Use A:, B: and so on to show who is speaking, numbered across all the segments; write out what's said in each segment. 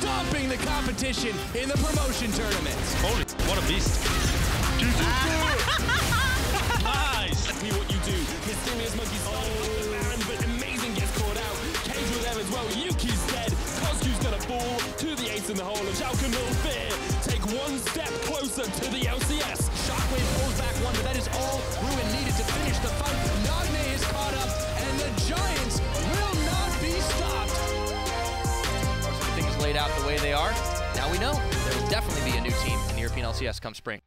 A: stomping the competition in the promotion tournaments.
B: Holy, what a beast.
A: Nice! See what you do. Mysterious monkey started up the Baron, but amazing gets caught out. Caedrel there as well. Yuki's dead. Koski's gonna fall to the ace in the hole, and Schalke no fear. Take one step closer to the LCS. Shockwave pulls back one, but that is all Ruin needed to finish the fight. Nagne is caught up, and the Giants will not be stopped. Things laid out the way they are. Now we know there will definitely be a new team in the European LCS come spring.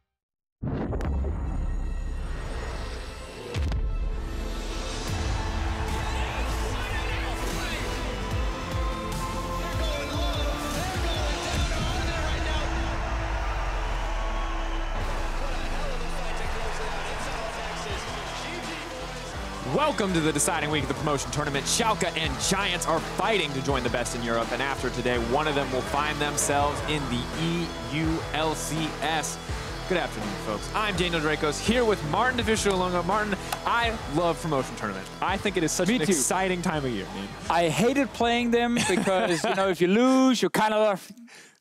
C: Welcome to the deciding week of the promotion tournament. Schalke and Giants are fighting to join the best in Europe, and after today, one of them will find themselves in the EU LCS. Good afternoon, folks. I'm Daniel Drakos, here with Martin Deficio. Martin, I love promotion tournaments. I think it is such an exciting time of year, man.
D: I hated playing them because, you know, if you lose, you kind of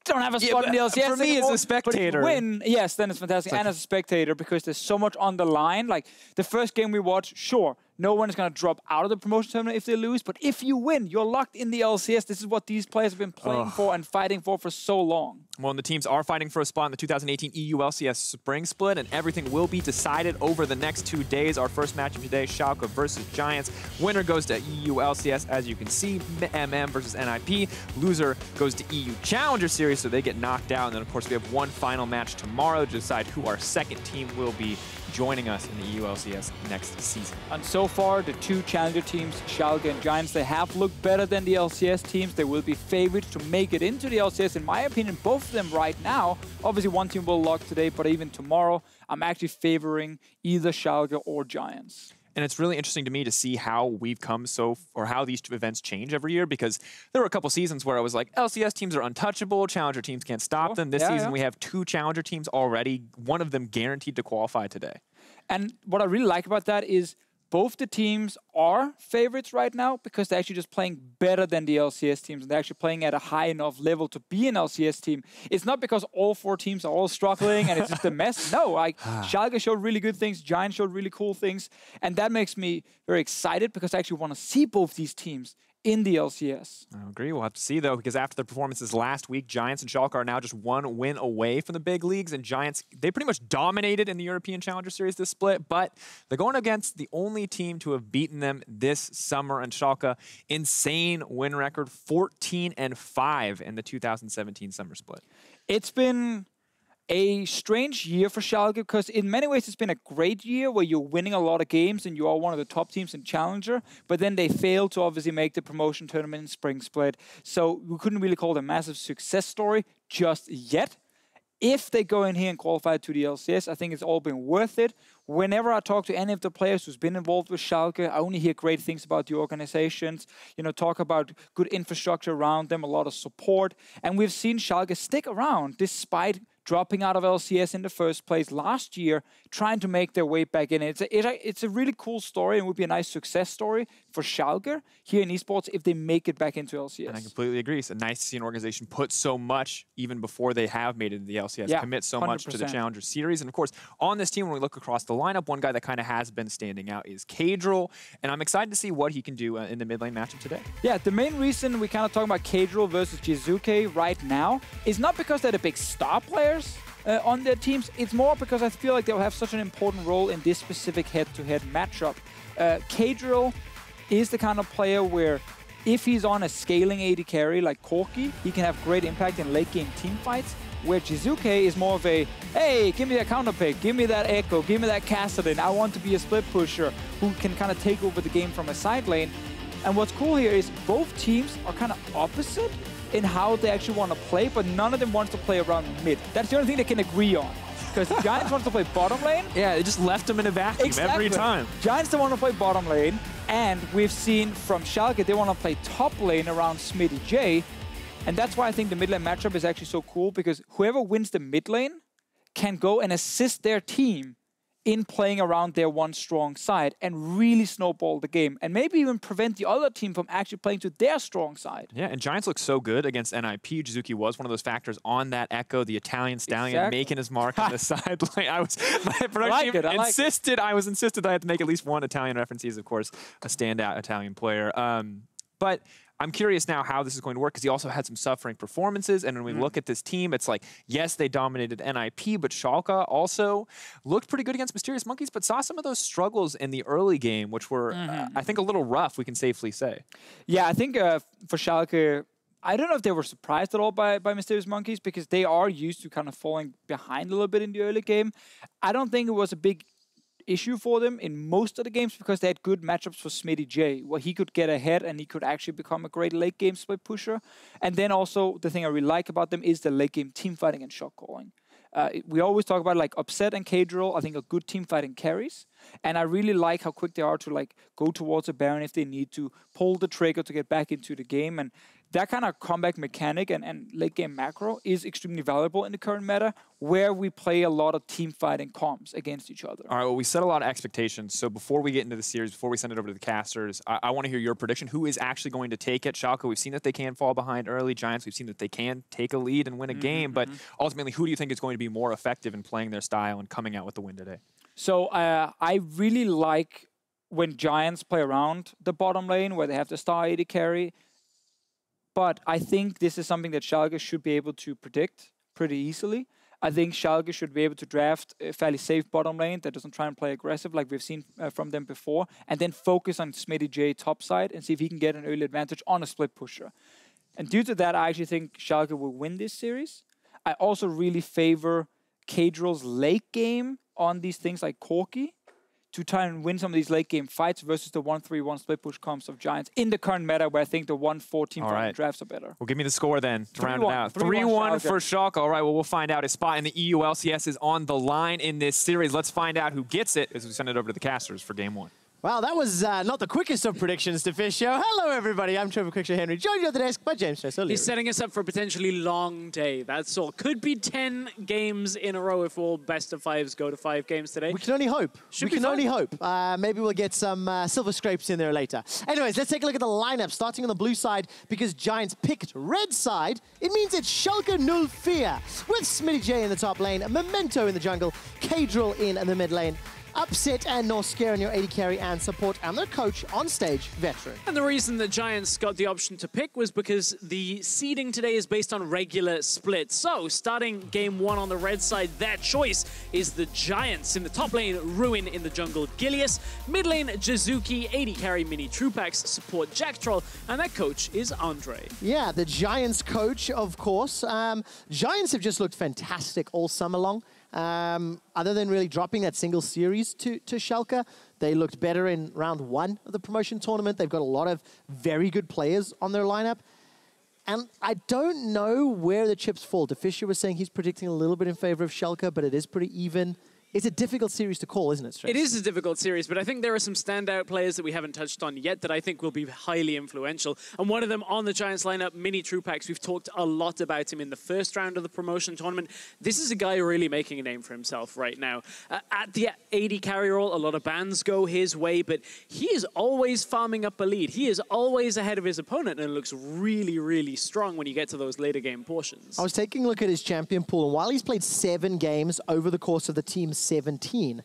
D: don't have a spot in the LCS.
C: For me, as a spectator.
D: But if you win, yes, then it's fantastic. And as a spectator, because there's so much on the line. Like, the first game we watched, sure, no one is going to drop out of the promotion tournament if they lose. But if you win, you're locked in the LCS. This is what these players have been playing for and fighting for so long.
C: Well, and the teams are fighting for a spot in the 2018 EU LCS Spring Split, and everything will be decided over the next 2 days. Our first match of today, Schalke versus Giants. Winner goes to EU LCS, as you can see, MM versus NIP. Loser goes to EU Challenger Series, so they get knocked out. And then, of course, we have one final match tomorrow to decide who our second team will be joining us in the EU LCS next season.
D: And so far, the two challenger teams, Schalke and Giants, they have looked better than the LCS teams. They will be favorites to make it into the LCS. In my opinion, both of them right now. Obviously, one team will lock today, but even tomorrow, I'm actually favoring either Schalke or Giants.
C: And it's really interesting to me to see how we've come or how these two events change every year, because there were a couple seasons where I was like, LCS teams are untouchable, challenger teams can't stop them. This season we have two challenger teams already, one of them guaranteed to qualify today.
D: And what I really like about that is both the teams are favorites right now because they're actually just playing better than the LCS teams, and they're actually playing at a high enough level to be an LCS team. It's not because all four teams are all struggling and it's just a mess. No, like Schalke showed really good things, Giants showed really cool things, and that makes me very excited because I actually want to see both these teams in the LCS.
C: I agree. We'll have to see, though, because after the performances last week, Giants and Schalke are now just one win away from the big leagues, and Giants, they pretty much dominated in the European Challenger Series this split, but they're going against the only team to have beaten them this summer, and Schalke, insane win record, 14-5 in the 2017 summer split.
D: It's been a strange year for Schalke because in many ways it's been a great year where you're winning a lot of games and you are one of the top teams in Challenger, but then they failed to obviously make the promotion tournament in Spring Split. So we couldn't really call it a massive success story just yet. If they go in here and qualify to the LCS, I think it's all been worth it. Whenever I talk to any of the players who's been involved with Schalke, I only hear great things about the organizations, you know, talk about good infrastructure around them, a lot of support. And we've seen Schalke stick around despite dropping out of LCS in the first place last year, trying to make their way back in. It's a really cool story and would be a nice success story for Schalke here in Esports if they make it back into LCS.
C: And I completely agree. It's nice to see an organization put so much, even before they have made it into the LCS, commit so 100%. Much to the Challenger Series. And of course, on this team, when we look across the lineup, one guy that kind of has been standing out is Caedrel, and I'm excited to see what he can do in the mid lane matchup today.
D: Yeah, the main reason we kind of talking about Caedrel versus Jizuke right now is not because they're the big star players on their teams. It's more because I feel like they'll have such an important role in this specific head-to-head matchup. Caedrel is the kind of player where if he's on a scaling AD carry like Corki, he can have great impact in late game team fights, where Jizuke is more of a, hey, give me that counter pick, give me that Echo, give me that Caedrel, I want to be a split pusher who can kind of take over the game from a side lane. And what's cool here is both teams are kind of opposite in how they actually want to play, but none of them wants to play around mid. That's the only thing they can agree on. Because Giants wants to play bottom lane.
C: Yeah, they just left them in a vacuum every time.
D: Giants don't want to play bottom lane, and we've seen from Schalke, they want to play top lane around Smittyj, and that's why I think the mid lane matchup is actually so cool, because whoever wins the mid lane can go and assist their team in playing around their one strong side and really snowball the game and maybe even prevent the other team from actually playing to their strong side.
C: Yeah, and Giants look so good against NIP. Jizuke was one of those factors on that Echo, the Italian stallion, making his mark on the side. Like my production team insisted I that I had to make at least one Italian reference. He's, of course, a standout Italian player. But I'm curious now how this is going to work because he also had some suffering performances. And when we look at this team, it's like, yes, they dominated NIP, but Schalke also looked pretty good against Mysterious Monkeys, but saw some of those struggles in the early game, which were, I think, a little rough, we can safely say.
D: Yeah, I think for Schalke, I don't know if they were surprised at all by Mysterious Monkeys because they are used to kind of falling behind a little bit in the early game. I don't think it was a big issue for them in most of the games because they had good matchups for Smittyj, where he could get ahead and he could actually become a great late game split pusher. And then also the thing I really like about them is the late game team fighting and shot calling. We always talk about like Upset and Caedrel, I think are good team fighting carries. And I really like how quick they are to like go towards a Baron if they need to, pull the trigger to get back into the game. And that kind of comeback mechanic and late game macro is extremely valuable in the current meta, where we play a lot of team fighting comps against each other.
C: All right, well, we set a lot of expectations. So before we get into the series, before we send it over to the casters, I want to hear your prediction. Who is actually going to take it? Schalke, we've seen that they can fall behind early. Giants, we've seen that they can take a lead and win a game. But ultimately, who do you think is going to be more effective in playing their style and coming out with the win today?
D: So I really like when Giants play around the bottom lane, where they have the star AD carry. But I think this is something that Schalke should be able to predict pretty easily. I think Schalke should be able to draft a fairly safe bottom lane that doesn't try and play aggressive like we've seen from them before, and then focus on Smittyj top side and see if he can get an early advantage on a split pusher. And due to that, I actually think Schalke will win this series. I also really favor Caedrel's late game on these things like Corki to try and win some of these late game fights versus the 1-3-1 split push comps of Giants in the current meta, where I think the 1-4 team fighting drafts are better.
C: Well, give me the score then to round it out. 3-1 for Schalke. All right, well, we'll find out. His spot in the EU LCS is on the line in this series. Let's find out who gets it as we send it over to the casters for game one.
B: Wow, that was not the quickest of predictions, Deficio. Hello, everybody. I'm Trevor Quickshot Henry, joined on the desk by James O'Leary.
E: He's setting us up for a potentially long day. That's all. Could be 10 games in a row if all best of fives go to 5 games today.
B: We can only hope. We can only hope. Maybe we'll get some silver scrapes in there later. Anyways, let's take a look at the lineup, starting on the blue side, because Giants picked red side. It means it's Schalke 04, with Smittyj in the top lane, Memento in the jungle, Caedrel in the mid lane, Upset and Norskeren, your AD carry and support, and their coach on stage, Veteran.
E: And the reason the Giants got the option to pick was because the seeding today is based on regular splits. So, starting game one on the red side, their choice is the Giants. In the top lane, Ruin; in the jungle, Gilius; mid lane, Jizuke; AD carry, minitroupax; support, Jactroll; and their coach is Andre.
B: Yeah, the Giants coach, of course. Giants have just looked fantastic all summer long. Other than really dropping that single series to Schalke, they looked better in round 1 of the promotion tournament. They've got a lot of very good players on their lineup. And I don't know where the chips fall. Deficio was saying he's predicting a little bit in favor of Schalke, but it is pretty even. It's a difficult series to call, isn't it, Stress?
E: It is a difficult series, but I think there are some standout players that we haven't touched on yet that I think will be highly influential. And one of them on the Giants lineup, minitroupax. We've talked a lot about him in the first round of the promotion tournament. This is a guy really making a name for himself right now. At the AD carry role, a lot of bans go his way, but he is always farming up a lead. He is always ahead of his opponent and looks really, really strong when you get to those later game portions.
B: I was taking a look at his champion pool, and while he's played 7 games over the course of the team's 17.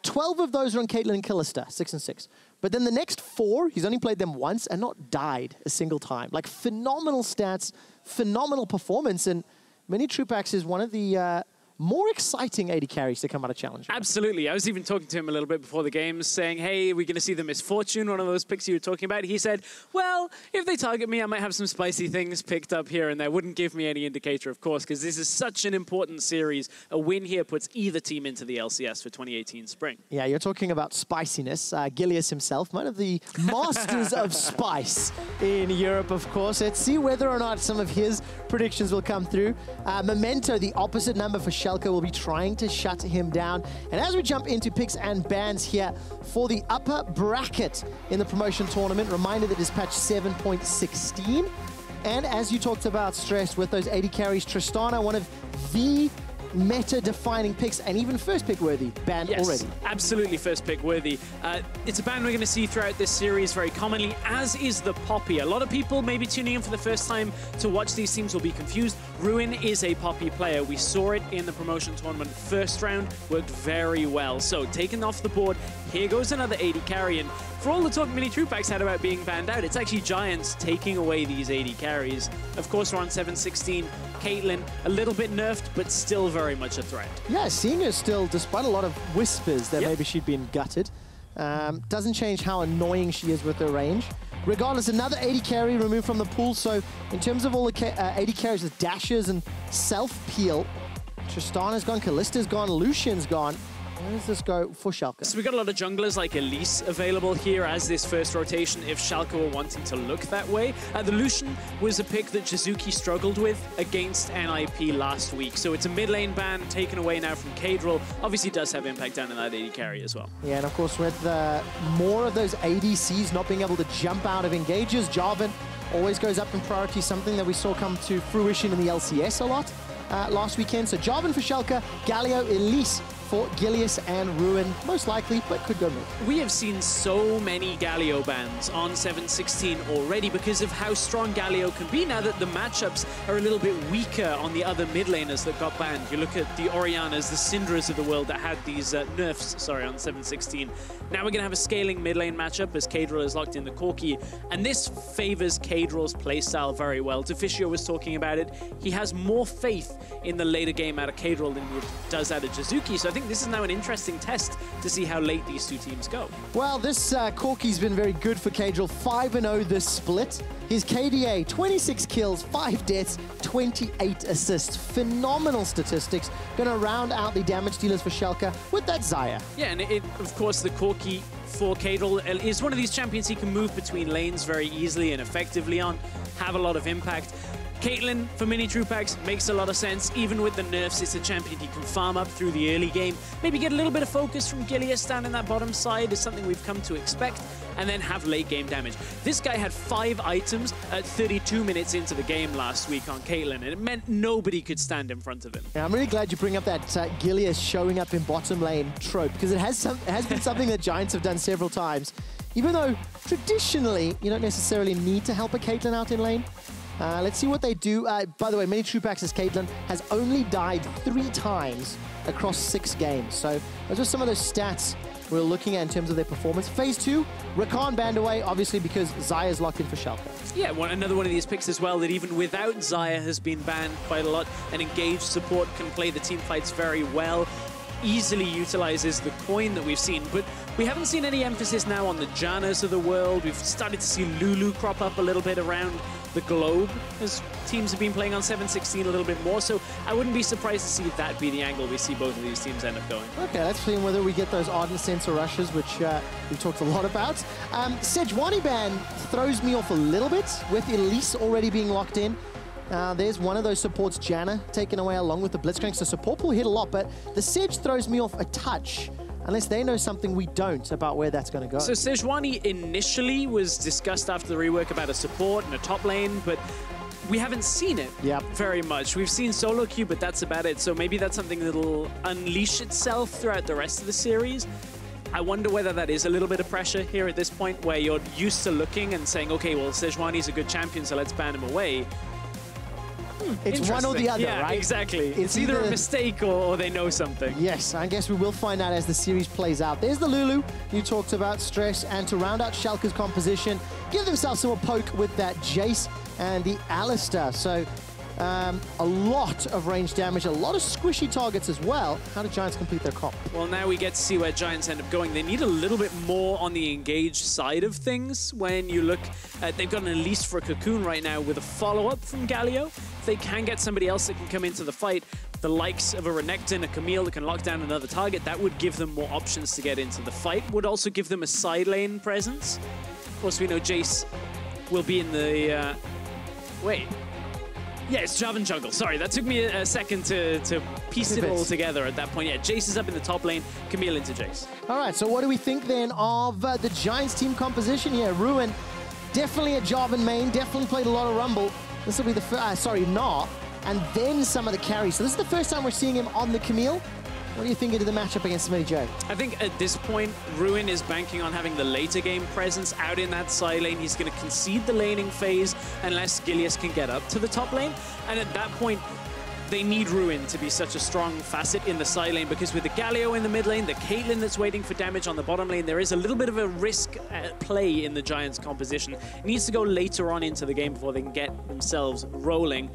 B: 12 of those are on Caitlyn and Alistar, 6-6. But then the next 4, he's only played them once and not died a single time. Like, phenomenal stats, phenomenal performance, and minitroupax is one of the more exciting AD carries to come out of Challenger.
E: Absolutely. I was even talking to him a little bit before the game, saying, hey, we're going to see the Misfortune, one of those picks you were talking about. He said, well, if they target me, I might have some spicy things picked up here and there. Wouldn't give me any indicator, of course, because this is such an important series. A win here puts either team into the LCS for 2018 spring.
B: Yeah, you're talking about spiciness. Gilius himself, one of the masters of spice in Europe, of course. Let's see whether or not some of his predictions will come through. Memento, the opposite number for Schalke, will be trying to shut him down. And as we jump into picks and bans here for the upper bracket in the promotion tournament, reminder that is patch 7.16. And as you talked about, Stress, with those AD carries, Tristana, one of the meta-defining picks and even first pick worthy ban already.
E: Absolutely first pick worthy. It's a ban we're going to see throughout this series very commonly, as is the Poppy. A lot of people maybe tuning in for the first time to watch these teams will be confused. Ruin is a Poppy player. We saw it in the promotion tournament. First round worked very well. So taken off the board, here goes another AD carry. And for all the talk minitroupax had about being banned out, it's actually Giants taking away these AD carries. Of course, we're on 7-16. Caitlyn, a little bit nerfed, but still very much a threat.
B: Yeah, seeing her still, despite a lot of whispers that maybe she'd been gutted, doesn't change how annoying she is with her range. Regardless, another AD carry removed from the pool. So in terms of all the AD carries with dashes and self-peel, Tristana's gone, Kallista's gone, Lucian's gone. Where does this go for Schalke?
E: So we got a lot of junglers like Elise available here as this first rotation if Schalke were wanting to look that way. The Lucian was a pick that Jizuke struggled with against NIP last week. So it's a mid lane ban taken away now from Caedrel. Obviously does have impact down in that AD carry as well.
B: Yeah, and of course with more of those ADCs not being able to jump out of engages, Jarvan always goes up in priority, something that we saw come to fruition in the LCS a lot last weekend. So Jarvan for Schalke, Galio, Elise for Gilius and Ruin, most likely, but could go mid.
E: We have seen so many Galio bans on 7-16 already because of how strong Galio can be now that the matchups are a little bit weaker on the other mid laners that got banned. You look at the Orianas, the Syndras of the world that had these nerfs, on 7-16. Now we're going to have a scaling mid lane matchup as Caedrel is locked in the Corki, and this favors Caedrel's playstyle very well. Deficio was talking about it. He has more faith in the later game out of Caedrel than he does out of Jizuke, so I think this is now an interesting test to see how late these two teams go.
B: Well, this Corki's been very good for Caedrel. 5-0 this split. His KDA, 26 kills, 5 deaths, 28 assists. Phenomenal statistics. Going to round out the damage dealers for Schalke with that Xayah.
E: Yeah, and of course, the Corki for Caedrel is one of these champions he can move between lanes very easily and effectively on, have a lot of impact. Caitlyn for minitroupax makes a lot of sense. Even with the nerfs, it's a champion he can farm up through the early game. Maybe get a little bit of focus from Gilius down in that bottom side is something we've come to expect, and then have late game damage. This guy had 5 items at 32 minutes into the game last week on Caitlyn, and it meant nobody could stand in front of him.
B: Yeah, I'm really glad you bring up that Gilius showing up in bottom lane trope, because it has been something that Giants have done several times. Even though traditionally you don't necessarily need to help a Caitlyn out in lane. Let's see what they do. By the way, minitroupax's Caitlyn has only died 3 times across 6 games. So those are some of those stats we're looking at in terms of their performance. Phase 2, Rakan banned away, obviously because Xayah is locked in for Schalke.
E: Yeah, another one of these picks as well that even without Xayah has been banned quite a lot. An engaged support can play the team fights very well. Easily utilizes the coin that we've seen, but we haven't seen any emphasis now on the Jannas of the world. We've started to see Lulu crop up a little bit around the globe as teams have been playing on 7-16 a little bit more, so I wouldn't be surprised to see that be the angle we see both of these teams end up going.
B: Okay, let's see whether we get those Ardent Sensor rushes, which we've talked a lot about. Sejuani ban throws me off a little bit with Elise already being locked in. There's one of those supports, Janna, taken away along with the Blitzcrank. So support will hit a lot, but the Sej throws me off a touch, unless they know something we don't about where that's going to go.
E: So Sejuani initially was discussed after the rework about a support and a top lane, but we haven't seen it very much. We've seen solo queue, but that's about it. So maybe that's something that'll unleash itself throughout the rest of the series. I wonder whether that is a little bit of pressure here at this point, where you're used to looking and saying, okay, well, Sejuani's a good champion, so let's ban him away.
B: It's one or the other,
E: yeah,
B: right?
E: Exactly. It's either a mistake or they know something.
B: Yes, I guess we will find out as the series plays out. There's the Lulu you talked about, stress, and to round out Schalke's composition, give themselves some more poke with that Jayce and the Alistar. So a lot of range damage, a lot of squishy targets as well. How do Giants complete their comp?
E: Well, now we get to see where Giants end up going. They need a little bit more on the engaged side of things. When you look at, they've got an Elise for a Cocoon right now with a follow-up from Galio. If they can get somebody else that can come into the fight, the likes of a Renekton, a Camille that can lock down another target, that would give them more options to get into the fight. Would also give them a side lane presence. Of course, we know Jayce will be in the... wait. Yeah, it's Jarvan jungle. Sorry, that took me a second to piece it all together at that point. Yeah, Jayce is up in the top lane, Camille into Jayce.
B: All right, so what do we think then of the Giants team composition here? Ruin, definitely a Jarvan main, definitely played a lot of Rumble. This will be the first, and then some of the carries. So this is the first time we're seeing him on the Camille. What are you thinking of the matchup against Smittyj?
E: I think at this point, Ruin is banking on having the later game presence out in that side lane. He's going to concede the laning phase unless Gilius can get up to the top lane. And at that point, they need Ruin to be such a strong facet in the side lane, because with the Galio in the mid lane, the Caitlyn that's waiting for damage on the bottom lane, there is a little bit of a risk at play in the Giants' composition. It needs to go later on into the game before they can get themselves rolling.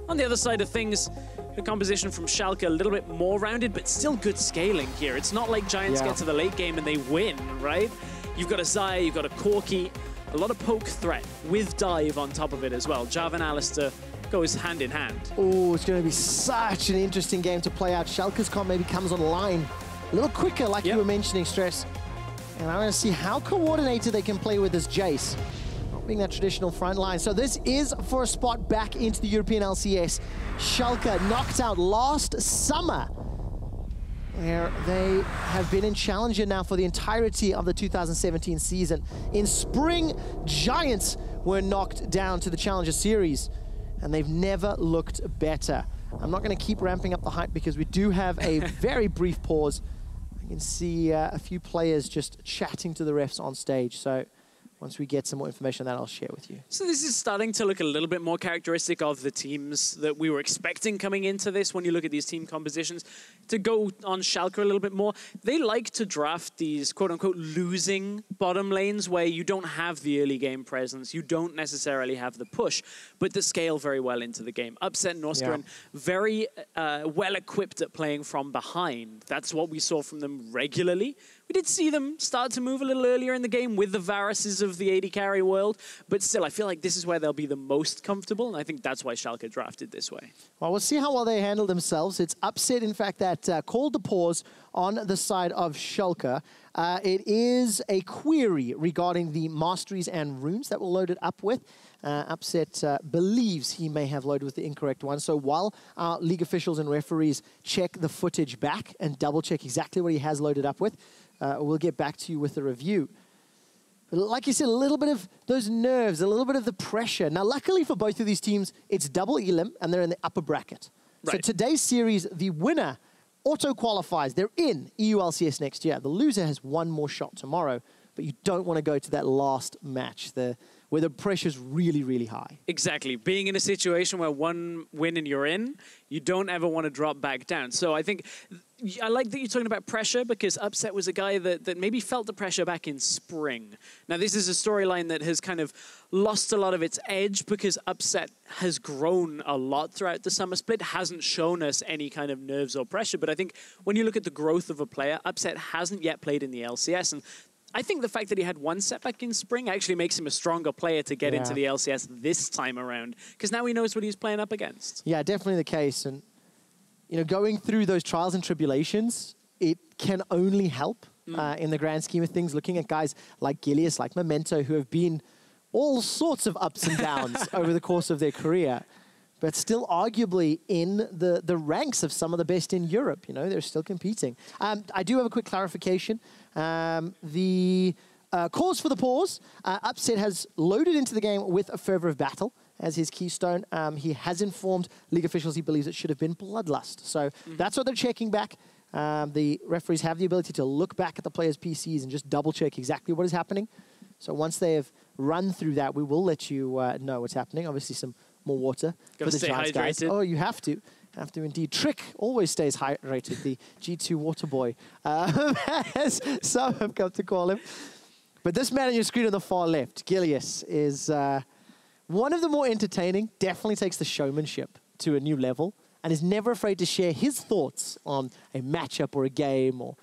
E: On the other side of things, the composition from Schalke a little bit more rounded, but still good scaling here. It's not like Giants get to the late game and they win, right? You've got a Xayah, you've got a Corki, a lot of poke threat with dive on top of it as well. Jarvan, Alistar goes hand in hand.
B: Oh, it's going to be such an interesting game to play out. Schalke's comp maybe comes online a little quicker, like you were mentioning, Stress. And I want to see how coordinated they can play with this Jayce, not being that traditional front line. So this is for a spot back into the European LCS. Schalke knocked out last summer, where they have been in Challenger now for the entirety of the 2017 season. In spring, Giants were knocked down to the Challenger Series, and they've never looked better. I'm not going to keep ramping up the hype because we do have a very brief pause. I can see a few players just chatting to the refs on stage. So once we get some more information on that, I'll share with you.
E: So this is starting to look a little bit more characteristic of the teams that we were expecting coming into this. When you look at these team compositions, to go on Schalke a little bit more, they like to draft these quote-unquote losing bottom lanes where you don't have the early game presence, you don't necessarily have the push, but that scale very well into the game. Upset Norskeren, very well equipped at playing from behind. That's what we saw from them regularly. We did see them start to move a little earlier in the game with the Varuses of the AD carry world, but still, I feel like this is where they'll be the most comfortable, and I think that's why Schalke drafted this way.
B: Well, we'll see how well they handle themselves. It's Upset, in fact, that called the pause on the side of Schalke. It is a query regarding the masteries and runes that were loaded up with. Upset believes he may have loaded with the incorrect one. So while our league officials and referees check the footage back and double check exactly what he has loaded up with, we'll get back to you with the review. But like you said, a little bit of those nerves, a little bit of the pressure. Now, luckily for both of these teams, it's double elim and they're in the upper bracket. Right. So today's series, the winner auto-qualifies. They're in EU LCS next year. The loser has one more shot tomorrow, but you don't want to go to that last match where the pressure's really, really high.
E: Exactly. Being in a situation where one win and you're in, you don't ever want to drop back down. So I think, I like that you're talking about pressure, because Upset was a guy that maybe felt the pressure back in spring. Now, this is a storyline that has kind of lost a lot of its edge because Upset has grown a lot throughout the summer split, hasn't shown us any kind of nerves or pressure. But I think when you look at the growth of a player, Upset hasn't yet played in the LCS, and I think the fact that he had one setback in spring actually makes him a stronger player to get into the LCS this time around, because now he knows what he's playing up against. Yeah,
B: definitely the case. And, you know, going through those trials and tribulations, it can only help in the grand scheme of things, looking at guys like Gilius, like Memento, who have been all sorts of ups and downs over the course of their career, but still arguably in the ranks of some of the best in Europe. You know, they're still competing. I do have a quick clarification. The cause for the pause, Upset has loaded into the game with a Fervor of Battle as his keystone. He has informed league officials he believes it should have been Bloodlust. So that's what they're checking back. The referees have the ability to look back at the players' PCs and just double check exactly what is happening. So once they have run through that, we will let you know what's happening. Obviously some more water for the Giants guys. Oh, you have to. Have to indeed. Trick always stays hydrated, the G2 water boy, as some have come to call him. But this man on your screen on the far left, Gilius, is one of the more entertaining, definitely takes the showmanship to a new level, and is never afraid to share his thoughts on a matchup or a game or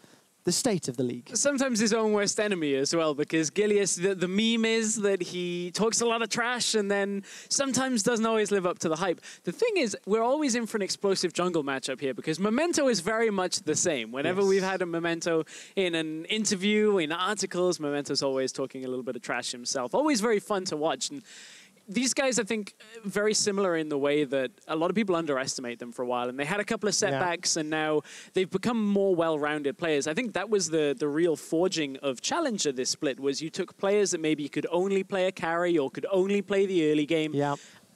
B: the state of the league.
E: Sometimes his own worst enemy as well, because Gilius, the meme is that he talks a lot of trash and then sometimes doesn't always live up to the hype. The thing is, we're always in for an explosive jungle matchup here, because Memento is very much the same. Whenever we've had a Memento in an interview, in articles, Memento's always talking a little bit of trash himself. Always very fun to watch. And these guys, I think, very similar in the way that a lot of people underestimate them for a while. And they had a couple of setbacks, and now they've become more well-rounded players. I think that was the real forging of Challenger this split, was you took players that maybe could only play a carry or could only play the early game.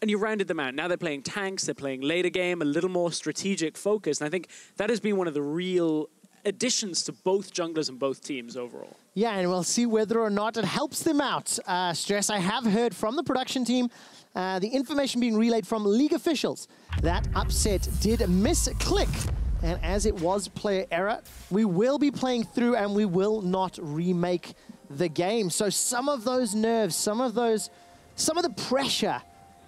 E: and you rounded them out. Now they're playing tanks, they're playing later game, a little more strategic focus. And I think that has been one of the real additions to both junglers and both teams overall.
B: Yeah, and we'll see whether or not it helps them out. Stress, I have heard from the production team, the information being relayed from league officials, that Upset did misclick. And as it was player error, we will be playing through and we will not remake the game. So some of those nerves, some of the pressure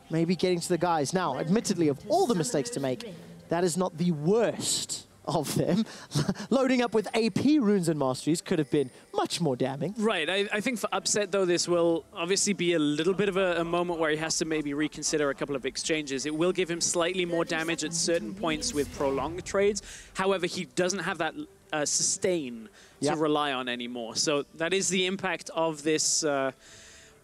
B: may be getting to the guys. Now, admittedly, of all the mistakes to make, that is not the worst of them. Loading up with AP runes and masteries could have been much more damning.
E: Right, I think for Upset though, this will obviously be a little bit of a moment where he has to maybe reconsider a couple of exchanges. It will give him slightly more damage at certain points with prolonged trades. However, he doesn't have that sustain to rely on anymore. So that is the impact of this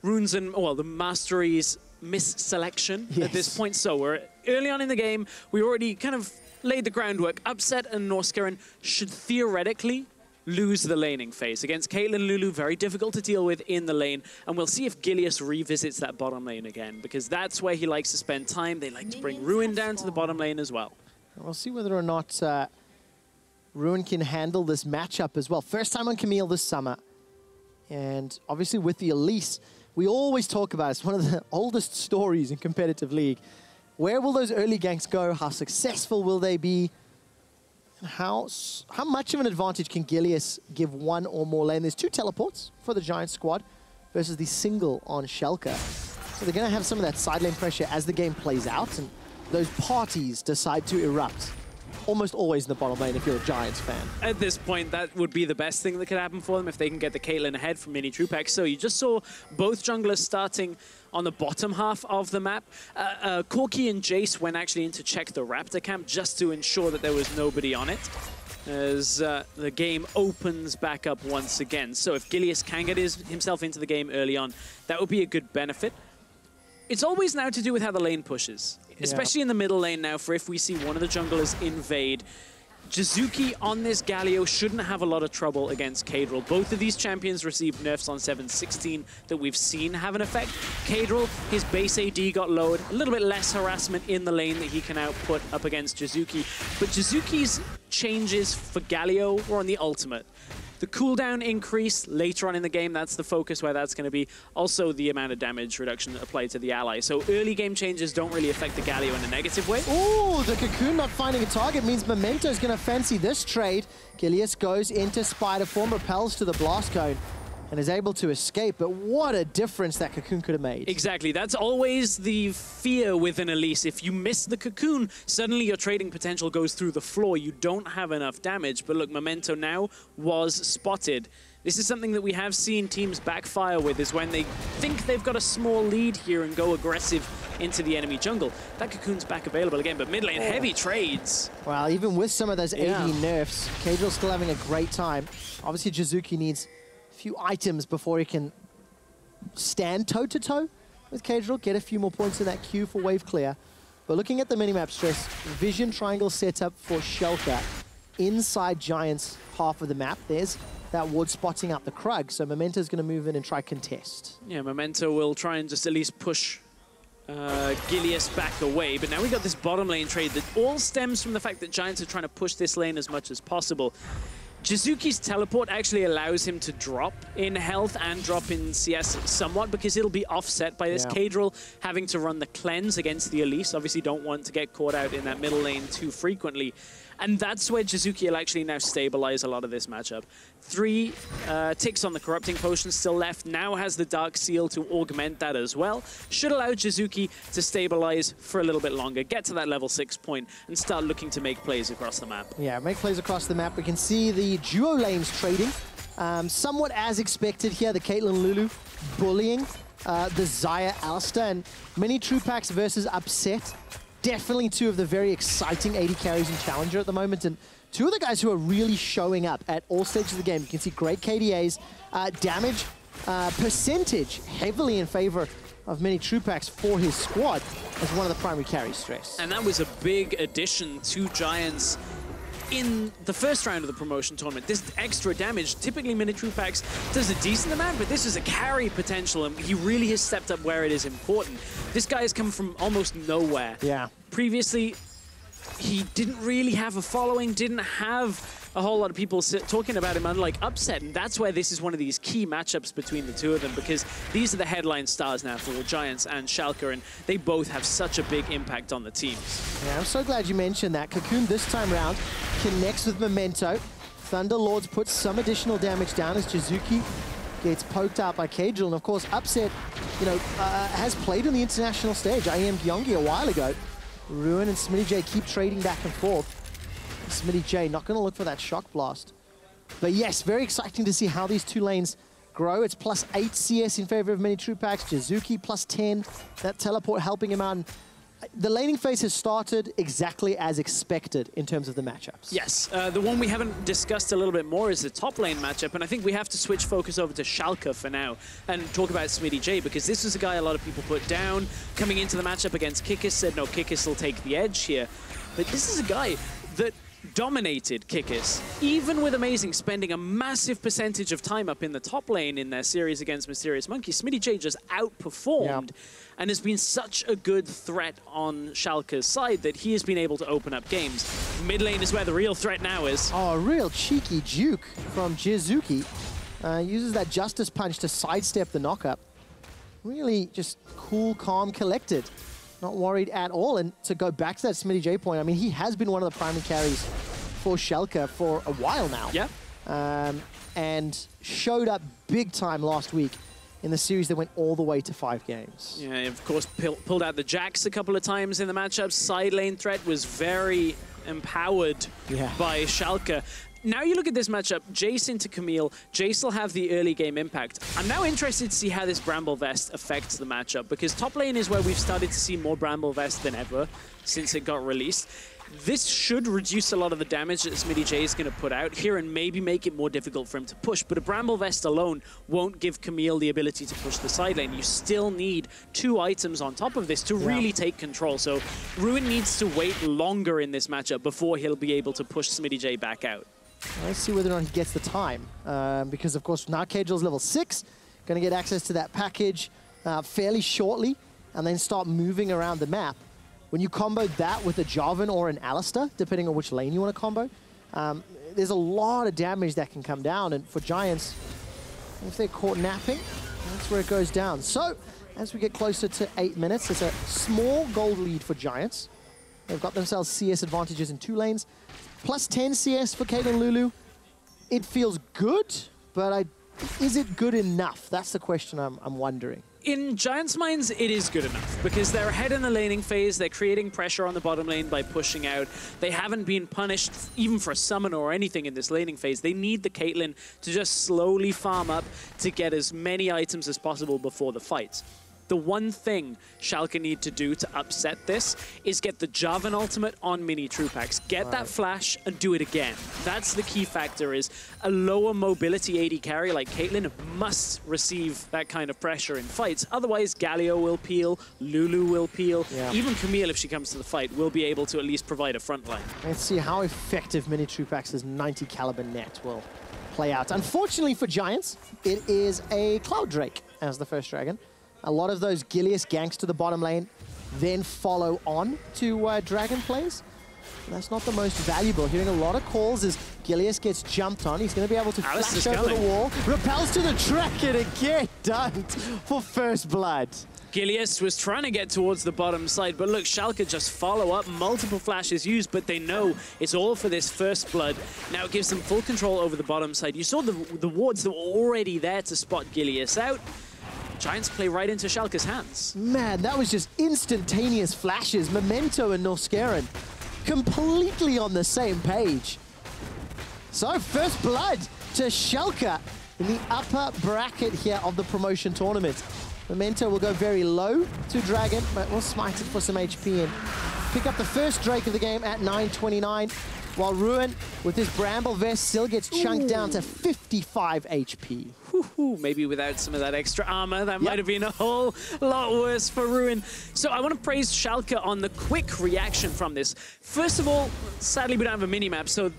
E: runes and, well, the masteries misselection at this point. So we're early on in the game, we already kind of laid the groundwork. Upset and Norskeren should theoretically lose the laning phase. Against Caitlyn, Lulu, very difficult to deal with in the lane. And we'll see if Gilius revisits that bottom lane again, because that's where he likes to spend time. They like to bring Ruin down to the bottom lane as well.
B: We'll see whether or not Ruin can handle this matchup as well. First time on Camille this summer. And obviously with the Elise, we always talk about it. It's one of the oldest stories in competitive league. Where will those early ganks go? How successful will they be? And how much of an advantage can Gilius give one or more lane? There's 2 teleports for the Giant squad versus the single on Schalke. So they're going to have some of that side lane pressure as the game plays out, and those parties decide to erupt. Almost always in the bottom lane if you're a Giants fan.
E: At this point, that would be the best thing that could happen for them if they can get the Caitlyn ahead from minitroupax. So you just saw both junglers starting on the bottom half of the map. Corki and Jayce went actually in to check the Raptor camp just to ensure that there was nobody on it as the game opens back up once again. So if Gilius can get himself into the game early on, that would be a good benefit. It's always now to do with how the lane pushes, especially in the middle lane now, for if we see one of the junglers invade. Jizuke on this Galio shouldn't have a lot of trouble against Caedrel. Both of these champions received nerfs on 7.16 that we've seen have an effect. Caedrel, his base AD got lowered, a little bit less harassment in the lane that he can output up against Jizuke. But Jizuke's changes for Galio were on the ultimate. The cooldown increase later on in the game, that's the focus where that's going to be. Also, the amount of damage reduction applied to the ally. So early game changes don't really affect the Galio in a negative way.
B: Ooh, the Cocoon not finding a target means Memento is going to fancy this trade. Gilius goes into Spider form, repels to the Blast Cone, and is able to escape. But what a difference that Cocoon could have made.
E: Exactly. That's always the fear with an Elise. If you miss the Cocoon, suddenly your trading potential goes through the floor. You don't have enough damage. But look, Memento now was spotted. This is something that we have seen teams backfire with, is when they think they've got a small lead here and go aggressive into the enemy jungle. That Cocoon's back available again, but mid lane, heavy trades.
B: Well, even with some of those AD nerfs, Caedrel's still having a great time. Obviously, Jizuke needs few items before he can stand toe-to-toe with Caedrel, get a few more points in that queue for wave clear. But looking at the minimap, Stress, vision triangle setup for Schalke inside Giants half of the map. There's that ward spotting out the Krug, so Memento's going to move in and try contest.
E: Yeah, Memento will try and just at least push Gilius back away, but now we got this bottom lane trade that all stems from the fact that Giants are trying to push this lane as much as possible. Jizuke's teleport actually allows him to drop in health and drop in CS somewhat, because it'll be offset by this Caedrel having to run the cleanse against the Elise. Obviously don't want to get caught out in that middle lane too frequently. And that's where Jizuke will actually now stabilize a lot of this matchup. 3 ticks on the Corrupting Potion still left. Now has the Dark Seal to augment that as well. Should allow Jizuke to stabilize for a little bit longer, get to that level 6 point, and start looking to make plays across the map.
B: Yeah, make plays across the map. We can see the duo lanes trading. Somewhat as expected here, the Caitlyn Lulu bullying the Xayah Alistar, and minitroupax versus Upset. Definitely 2 of the very exciting AD carries in Challenger at the moment, and 2 of the guys who are really showing up at all stages of the game. You can see great KDAs, damage percentage heavily in favor of minitroupax for his squad as one of the primary carries, Stress.
E: And that was a big addition to Giants in the first round of the promotion tournament. This extra damage, typically minitroupax does a decent amount, but this is a carry potential, and he really has stepped up where it is important. This guy has come from almost nowhere.
B: Yeah.
E: Previously, he didn't really have a following, didn't have a whole lot of people talking about him unlike Upset, and that's where this is one of these key matchups between the two of them, because these are the headline stars now for Giants and Schalke, and they both have such a big impact on the teams.
B: Yeah, I'm so glad you mentioned that. Cocoon this time round connects with Memento. Thunderlords puts some additional damage down as Jizuke gets poked out by Caedrel, and of course Upset, you know, has played on the international stage. I am Gyeonggi a while ago. Ruin and Smittyj keep trading back and forth. Smittyj not going to look for that shock blast. But yes, very exciting to see how these two lanes grow. It's +8 CS in favor of minitroupax. Jizuke +10. That teleport helping him out. And the laning phase has started exactly as expected in terms of the matchups.
E: Yes, the one we haven't discussed a little bit more is the top lane matchup, and I think we have to switch focus over to Schalke for now and talk about Smittyj, because this is a guy a lot of people put down. Coming into the matchup against Kikis, said no, Kikis will take the edge here. But this is a guy that dominated Kikis, even with Amazing spending a massive percentage of time up in the top lane in their series against Mysterious Monkey. Smittyj just outperformed and has been such a good threat on Schalke's side that he has been able to open up games. Mid lane is where the real threat now is.
B: Oh, a real cheeky juke from Jizuke. Uses that Justice Punch to sidestep the knockup. Really just cool, calm, collected. Not worried at all. And to go back to that Smittyj point, I mean, he has been one of the primary carries for Schalke for a while now.
E: Yeah.
B: And showed up big time last week in the series that went all the way to 5 games.
E: Yeah, of course, pulled out the Jax a couple of times in the matchup. Side lane threat was very empowered by Schalke. Now you look at this matchup, Jayce into Camille. Jayce will have the early game impact. I'm now interested to see how this Bramble Vest affects the matchup, because top lane is where we've started to see more Bramble Vest than ever since it got released. This should reduce a lot of the damage that Smittyj is going to put out here and maybe make it more difficult for him to push. But a Bramble Vest alone won't give Camille the ability to push the side lane. You still need 2 items on top of this to really take control. So Ruin needs to wait longer in this matchup before he'll be able to push Smittyj back out.
B: Let's see whether or not he gets the time. Because, of course, now Caedrel's level 6. Going to get access to that package fairly shortly and then start moving around the map. When you combo that with a Jarvan or an Alistar, depending on which lane you want to combo, there's a lot of damage that can come down. And for Giants, if they're caught napping, that's where it goes down. So, as we get closer to 8 minutes, it's a small gold lead for Giants. They've got themselves CS advantages in 2 lanes. +10 CS for Caitlyn Lulu. It feels good, but is it good enough? That's the question I'm wondering.
E: In Giants' minds, it is good enough, because they're ahead in the laning phase. They're creating pressure on the bottom lane by pushing out. They haven't been punished even for a summon or anything in this laning phase. They need the Caitlyn to just slowly farm up to get as many items as possible before the fights. The one thing Schalke need to do to upset this is get the Jarvan ultimate on minitroupax. Get that flash and do it again. That's the key factor, is a lower mobility AD carry like Caitlyn must receive that kind of pressure in fights. Otherwise, Galio will peel, Lulu will peel. Even Camille, if she comes to the fight, will be able to at least provide a front line.
B: Let's see how effective minitroupax's 90 caliber net will play out. Unfortunately for Giants, it is a Cloud Drake as the first dragon. A lot of those Gilius ganks to the bottom lane then follow on to dragon plays. That's not the most valuable. Hearing a lot of calls as Gilius gets jumped on. He's going to be able to flash over the wall. Repels to the dragon and get dunked for first blood.
E: Gilius was trying to get towards the bottom side, but look, Schalke just follow up, multiple flashes used, but they know it's all for this first blood. Now it gives them full control over the bottom side. You saw the wards that were already there to spot Gilius out. Giants play right into Schalke's hands.
B: Man, that was just instantaneous flashes. Memento and Norskeren completely on the same page. So first blood to Schalke in the upper bracket here of the promotion tournament. Memento will go very low to Dragon, but will smite it for some HP and pick up the first Drake of the game at 929. while Ruin, with his Bramble Vest, still gets chunked down to 55 HP.
E: Maybe without some of that extra armor, that might have been a whole lot worse for Ruin. So I want to praise Schalke on the quick reaction from this. First of all, sadly we don't have a minimap, so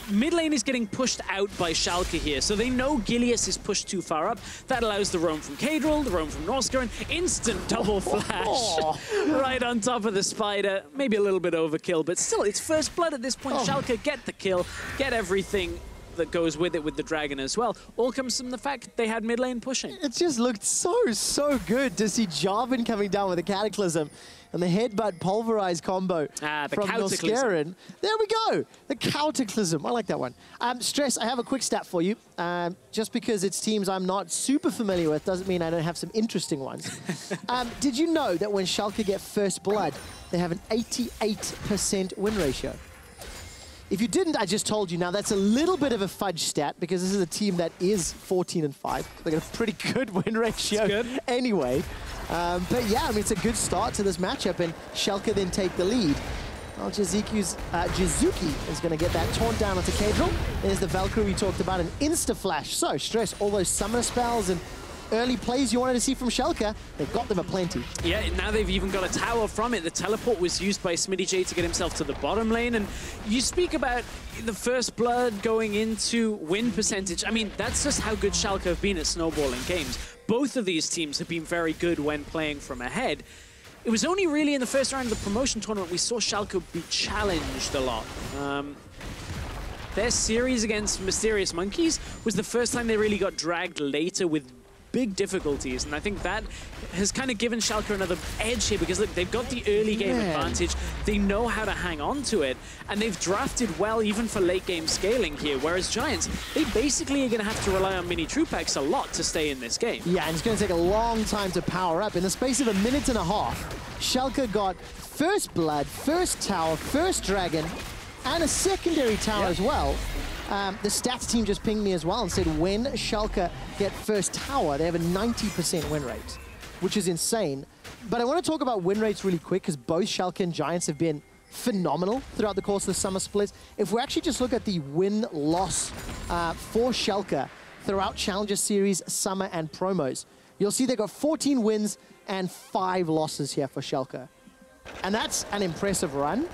E: mid lane is getting pushed out by Schalke here, so they know Gilius is pushed too far up. That allows the roam from Caedrel, the roam from Norskeren, instant double flash right on top of the spider. Maybe a little bit overkill, but still, it's first blood at this point. Schalke get the kill, get everything that goes with it with the dragon as well. All comes from the fact they had mid lane pushing.
B: It just looked so good to see Jarvan coming down with a Cataclysm and the headbutt pulverize combo from Norskeren. There we go, the Cataclysm. I like that one. Stress, I have a quick stat for you. Just because it's teams I'm not super familiar with doesn't mean I don't have some interesting ones. Did you know that when Schalke get first blood, they have an 88% win ratio? If you didn't, I just told you. Now, that's a little bit of a fudge stat because this is a team that is 14-5. They got a pretty good win ratio anyway. But yeah, I mean, it's a good start to this matchup, and Schalke then take the lead. Well, Jizuke is going to get that taunt down onto Caedrel. There's the Valkyrie we talked about, an insta-flash. So, Stress, all those summoner spells and early plays you wanted to see from Schalke, they've got them aplenty. Yeah,
E: now they've even got a tower from it. The teleport was used by Smittyj to get himself to the bottom lane, and you speak about the first blood going into win percentage. I mean, that's just how good Schalke have been at snowballing games. Both of these teams have been very good when playing from ahead. It was only really in the first round of the promotion tournament we saw Schalke be challenged a lot. Their series against Mysterious Monkeys was the first time they really got dragged later with big difficulties, and I think that has kind of given Schalke another edge here because look, they've got the early game advantage, they know how to hang on to it, and they've drafted well even for late game scaling here, whereas Giants, they basically are going to have to rely on minitroupax a lot to stay in this game.
B: Yeah, and it's going to take a long time to power up. In the space of a minute and a half, Schalke got first blood, first tower, first dragon, and a secondary tower as well. The stats team just pinged me as well and said when Schalke get first tower, they have a 90% win rate, which is insane. But I want to talk about win rates really quick because both Schalke and Giants have been phenomenal throughout the course of the summer splits. If we actually just look at the win-loss for Schalke throughout Challenger Series, Summer, and Promos, you'll see they got 14 wins and 5 losses here for Schalke. And that's an impressive run,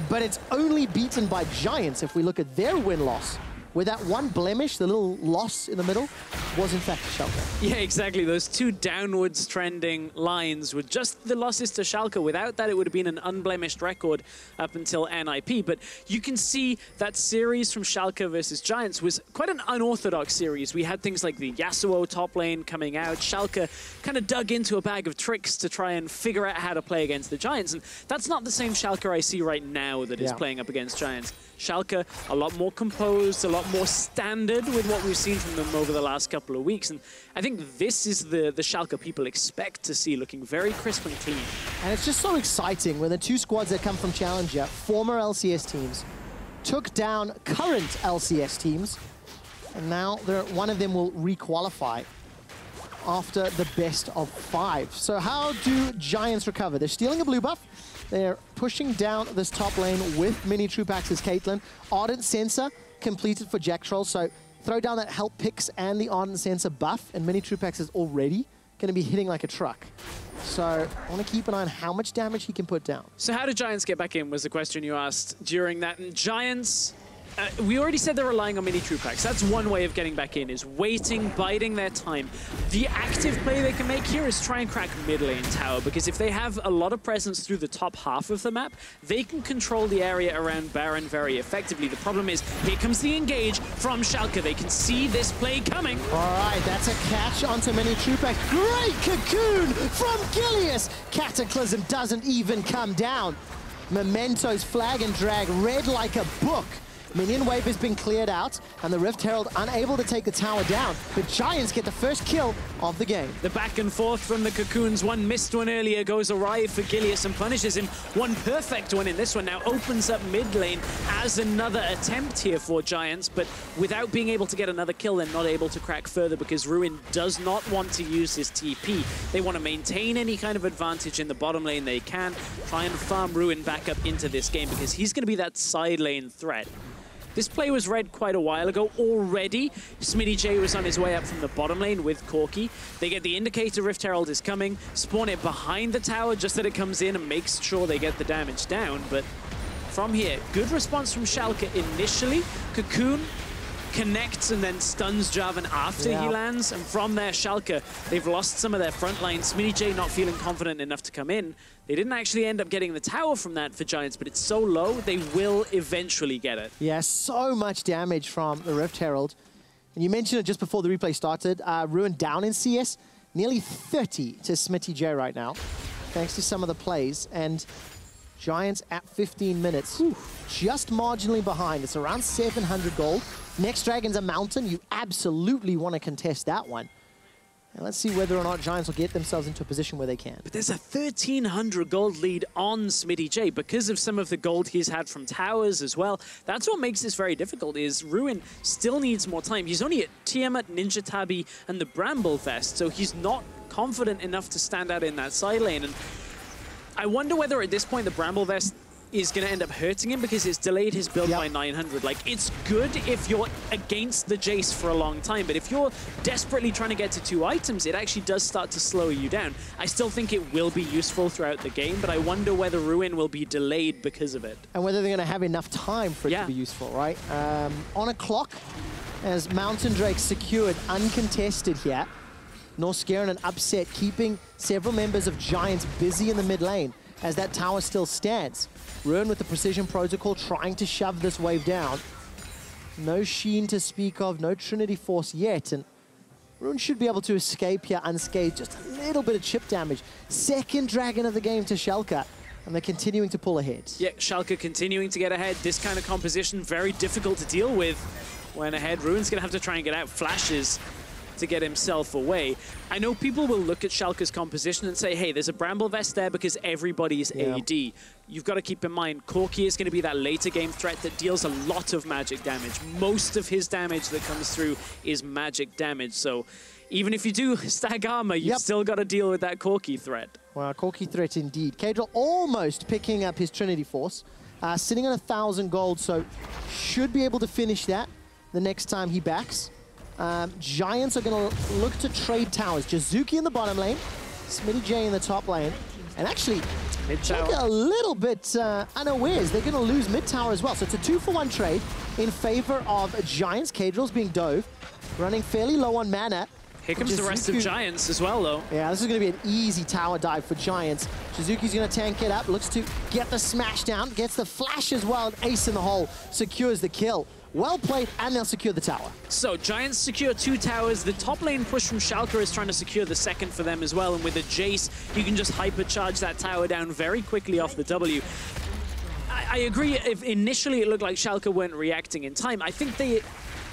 B: but it's only beaten by Giants if we look at their win-loss. With that one blemish, the little loss in the middle, was in fact Schalke.
E: Yeah, exactly. Those two downwards trending lines were just the losses to Schalke. Without that, it would have been an unblemished record up until NIP. But you can see that series from Schalke versus Giants was quite an unorthodox series. We had things like the Yasuo top lane coming out. Schalke kind of dug into a bag of tricks to try and figure out how to play against the Giants. And that's not the same Schalke I see right now that is playing up against Giants. Schalke, a lot more composed, a lot more standard with what we've seen from them over the last couple of weeks. And I think this is the Schalke people expect to see, looking very crisp and clean.
B: And it's just so exciting when the two squads that come from Challenger, former LCS teams, took down current LCS teams, and now one of them will re-qualify after the best of 5. So how do Giants recover? They're stealing a blue buff. They're pushing down this top lane with minitroupax's Caitlyn. Ardent Sensor completed for Jactroll, so throw down that help picks and the Ardent Sensor buff, and minitroupax is already going to be hitting like a truck. So I want to keep an eye on how much damage he can put down.
E: So how do Giants get back in was the question you asked during that. And Giants, we already said they're relying on minitroupax. That's one way of getting back in, is waiting, biding their time. The active play they can make here is try and crack mid lane tower, because if they have a lot of presence through the top half of the map, they can control the area around Baron very effectively. The problem is, here comes the engage from Schalke. They can see this play coming.
B: All right, that's a catch onto minitroupax. Great cocoon from Gilius. Cataclysm doesn't even come down. Memento's flag and drag read like a book. Minion wave has been cleared out, and the Rift Herald unable to take the tower down. But Giants get the first kill of the game.
E: The back and forth from the Cocoons. One missed one earlier goes awry for Gilius and punishes him. One perfect one in this one now opens up mid lane as another attempt here for Giants, but without being able to get another kill, they're not able to crack further because Ruin does not want to use his TP. They want to maintain any kind of advantage in the bottom lane they can, try and farm Ruin back up into this game because he's going to be that side lane threat. This play was read quite a while ago already. Smittyj was on his way up from the bottom lane with Corki. They get the indicator Rift Herald is coming, spawn it behind the tower just that it comes in and makes sure they get the damage down. But from here, good response from Schalke initially. Cocoon connects and then stuns Jarvan after he lands. And from there, Schalke, they've lost some of their front line. Smittyj not feeling confident enough to come in. They didn't actually end up getting the tower from that for Giants, but it's so low, they will eventually get it.
B: Yeah, so much damage from the Rift Herald. And you mentioned it just before the replay started. Ruin down in CS, nearly 30 to Smittyj right now, thanks to some of the plays. And Giants at 15 minutes, just marginally behind. It's around 700 gold. Next Dragon's a mountain. You absolutely want to contest that one. And let's see whether or not Giants will get themselves into a position where they can.
E: But there's a 1,300 gold lead on Smittyj because of some of the gold he's had from towers as well. That's what makes this very difficult, is Ruin still needs more time. He's only at Tiamat, Ninja Tabi, and the Bramble Vest, so he's not confident enough to stand out in that side lane. And I wonder whether at this point the Bramble Vest is going to end up hurting him because it's delayed his build by 900. Like, it's good if you're against the Jayce for a long time, but if you're desperately trying to get to 2 items, it actually does start to slow you down. I still think it will be useful throughout the game, but I wonder whether Ruin will be delayed because of it.
B: And whether they're going to have enough time for it to be useful, right? On a clock, as Mountain Drake secured uncontested here, Norskeren an upset, keeping several members of Giants busy in the mid lane as that tower still stands. Ruin with the precision protocol trying to shove this wave down. No Sheen to speak of, no Trinity Force yet, and Ruin should be able to escape here unscathed. Just a little bit of chip damage. Second Dragon of the game to Schalke, and they're continuing to pull ahead.
E: Yeah, Schalke continuing to get ahead. This kind of composition, very difficult to deal with when ahead. Ruin's gonna have to try and get out flashes to get himself away. I know people will look at Schalke's composition and say, hey, there's a Bramble Vest there because everybody's AD. You've got to keep in mind, Corki is going to be that later game threat that deals a lot of magic damage. Most of his damage that comes through is magic damage. So even if you do stack armor, you've still got to deal with that Corki threat.
B: Well, Corki threat indeed. Caedrel almost picking up his Trinity Force, sitting on 1,000 gold, so should be able to finish that the next time he backs. Giants are going to look to trade towers. Jizuke in the bottom lane, Smittyj in the top lane, and actually Schalke a little bit unawares. They're going to lose mid tower as well. So it's a 2-for-1 trade in favor of Giants. Caedrel's being dove, running fairly low on mana.
E: Here comes the rest of Giants as well, though.
B: Yeah, this is going to be an easy tower dive for Giants. Jizuke's going to tank it up, looks to get the smash down, gets the flash as well, and ace in the hole, secures the kill. Well played, and they'll secure the tower.
E: So Giants secure 2 towers. The top lane push from Schalke is trying to secure the second for them as well. And with a Jayce, you can just hypercharge that tower down very quickly off the W. I agree, if initially it looked like Schalke weren't reacting in time. I think they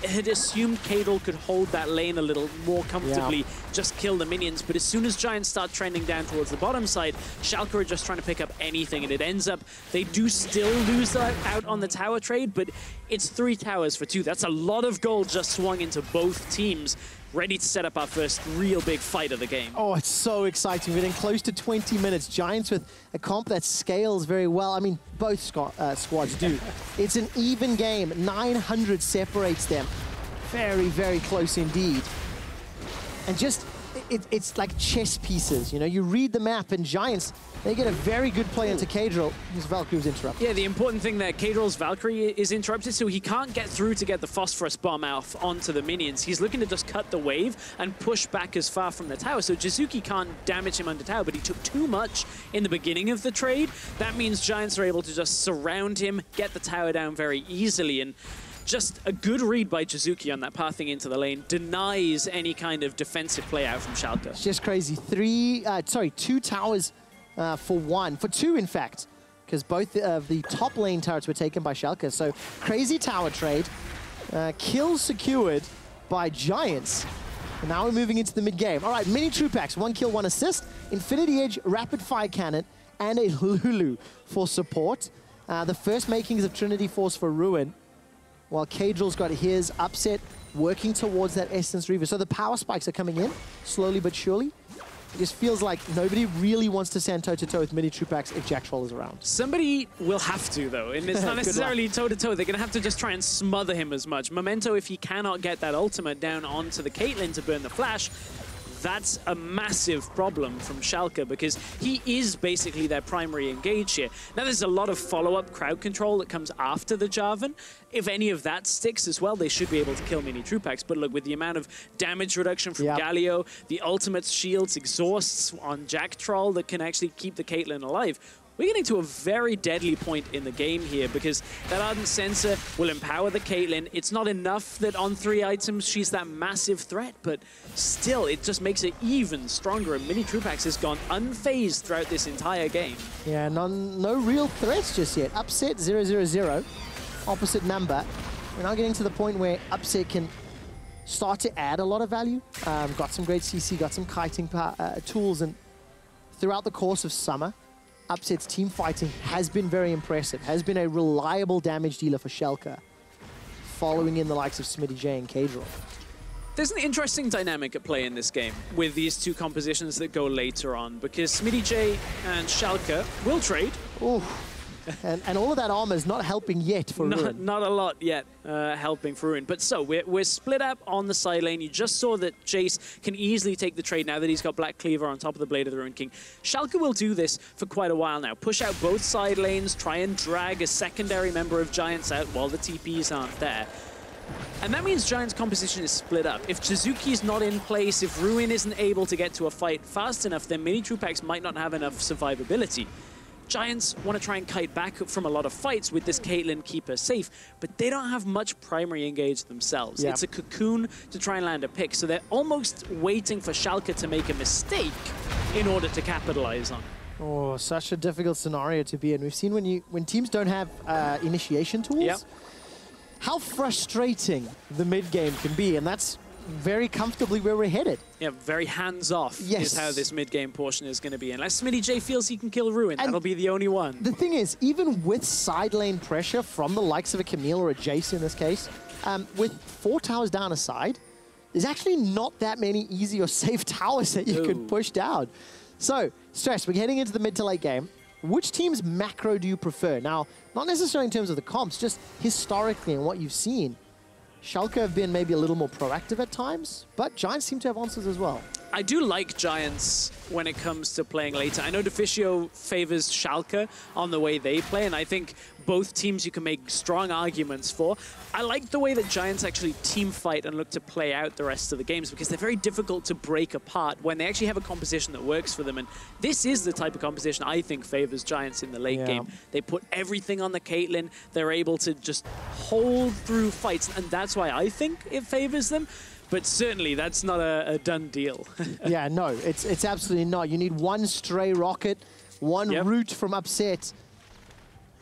E: had assumed Caedrel could hold that lane a little more comfortably, just kill the minions. But as soon as Giants start trending down towards the bottom side, Schalke are just trying to pick up anything, and it ends up, they do still lose out on the tower trade, but it's 3 towers for 2. That's a lot of gold just swung into both teams, ready to set up our first real big fight of the game.
B: Oh, it's so exciting. We're getting close to 20 minutes. Giants with a comp that scales very well. I mean, both squads do. It's an even game. 900 separates them. Very, very close indeed. And just, it's like chess pieces. You know, you read the map, and Giants, they get a very good play into Caedrel. His Valkyrie was interrupted.
E: Yeah, the important thing there, Caedrel's Valkyrie is interrupted, so he can't get through to get the Phosphorus Bomb out onto the minions. He's looking to just cut the wave and push back as far from the tower. So Jizuke can't damage him under tower, but he took too much in the beginning of the trade. That means Giants are able to just surround him, get the tower down very easily, and just a good read by Jizuke on that pathing into the lane denies any kind of defensive play out from Schalke.
B: It's just crazy. 2 towers for 1, for 2 in fact. because both of the top lane turrets were taken by Schalke. So crazy tower trade. Kills secured by Giants. And now we're moving into the mid-game. All right, minitroupax, 1 kill, 1 assist. Infinity Edge, rapid fire cannon, and a Lulu for support. The first makings of Trinity Force for Ruin, while Caedrel's got his upset, working towards that Essence Reaver. So the power spikes are coming in, slowly but surely. It just feels like nobody really wants to stand toe-to-toe with minitroupax if Jactroll is around.
E: Somebody will have to, though, and it's not necessarily toe-to-toe. They're going to have to just try and smother him as much. Memento, if he cannot get that ultimate down onto the Caitlyn to burn the flash, that's a massive problem from Schalke because he is basically their primary engage here. Now, there's a lot of follow-up crowd control that comes after the Jarvan. If any of that sticks as well, they should be able to kill minitroupax. But look, with the amount of damage reduction from Galio, the ultimate shields, exhausts on Jactroll that can actually keep the Caitlyn alive, we're getting to a very deadly point in the game here because that Ardent Sensor will empower the Caitlyn. It's not enough that on 3 items she's that massive threat, but still, it just makes it even stronger. And minitroupax has gone unfazed throughout this entire game.
B: Yeah, no real threats just yet. Upset 0-0-0, opposite number. We're now getting to the point where Upset can start to add a lot of value. Got some great CC, got some kiting tools, and throughout the course of summer, Upset's team fighting has been very impressive, has been a reliable damage dealer for Schalke, following in the likes of Smittyj and Caedrel.
E: There's an interesting dynamic at play in this game with these two compositions that go later on, because Smittyj and Schalke will trade.
B: Ooh. And all of that armor is not helping yet for Ruin.
E: Not a lot yet helping for Ruin. But so, we're split up on the side lane. You just saw that Jayce can easily take the trade now that he's got Black Cleaver on top of the Blade of the Ruin King. Schalke will do this for quite a while now. Push out both side lanes, try and drag a secondary member of Giants out while the TPs aren't there. And that means Giants' composition is split up. If Jizuke's not in place, if Ruin isn't able to get to a fight fast enough, then minitroupax might not have enough survivability. Giants want to try and kite back from a lot of fights with this Caitlyn, keep her safe, but they don't have much primary engage themselves. It's a cocoon to try and land a pick, so they're almost waiting for Schalke to make a mistake in order to capitalize on it.
B: Oh, such a difficult scenario to be in. We've seen when teams don't have initiation tools, how frustrating the mid game can be, and that's very comfortably where we're headed.
E: Yeah, very hands-off is how this mid-game portion is going to be. Unless Smittyj feels he can kill Ruin, that'll be the only one.
B: The thing is, even with side lane pressure from the likes of a Camille or a Jayce in this case, with 4 towers down a side, there's actually not that many easy or safe towers that you could push down. So, Stress, we're heading into the mid to late game. Which team's macro do you prefer? Now, not necessarily in terms of the comps, just historically and what you've seen. Schalke have been maybe a little more proactive at times, but Giants seem to have answers as well.
E: I do like Giants when it comes to playing later. I know Deficio favors Schalke on the way they play, and I think both teams you can make strong arguments for. I like the way that Giants actually team fight and look to play out the rest of the games because they're very difficult to break apart when they actually have a composition that works for them. And this is the type of composition I think favors Giants in the late game. They put everything on the Caitlyn. They're able to just hold through fights, and that's why I think it favors them. But certainly, that's not a done deal.
B: Yeah, no, it's absolutely not. You need one stray rocket, one root from Upset,